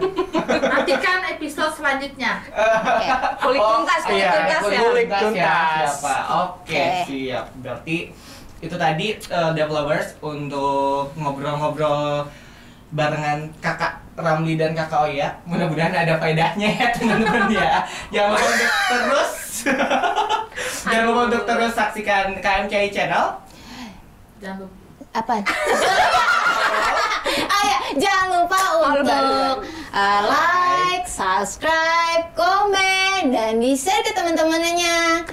Nantikan episode selanjutnya. Kulik tuntas, kulik iya, tuntas ya. kulik tuntas ya, tuntas. siapa? Oke, siap. Berarti itu tadi developers untuk ngobrol-ngobrol barengan kakak Ramli dan kakak Oya. Mudah-mudahan ada faedahnya ya teman-teman ya. Jangan lupa untuk terus jangan lupa untuk terus saksikan KMCI Channel. Jangan lupa. Apa? Jangan lupa untuk like, subscribe, komen, dan di-share ke teman-temannya.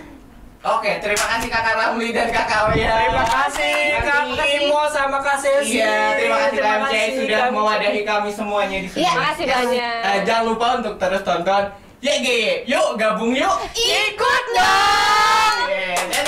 Oke, terima kasih kakak Ramli dan kakak Oya. Terima kasih Kak Imo sama Kak Sesi. Iya, terima kasih Terima KMCI kasih, sudah Kak. mewadahi kami semuanya di sini. Iya. Terima kasih banyak. Jangan lupa untuk terus tonton YG. Yuk gabung yuk. Ikut dong! Dadah.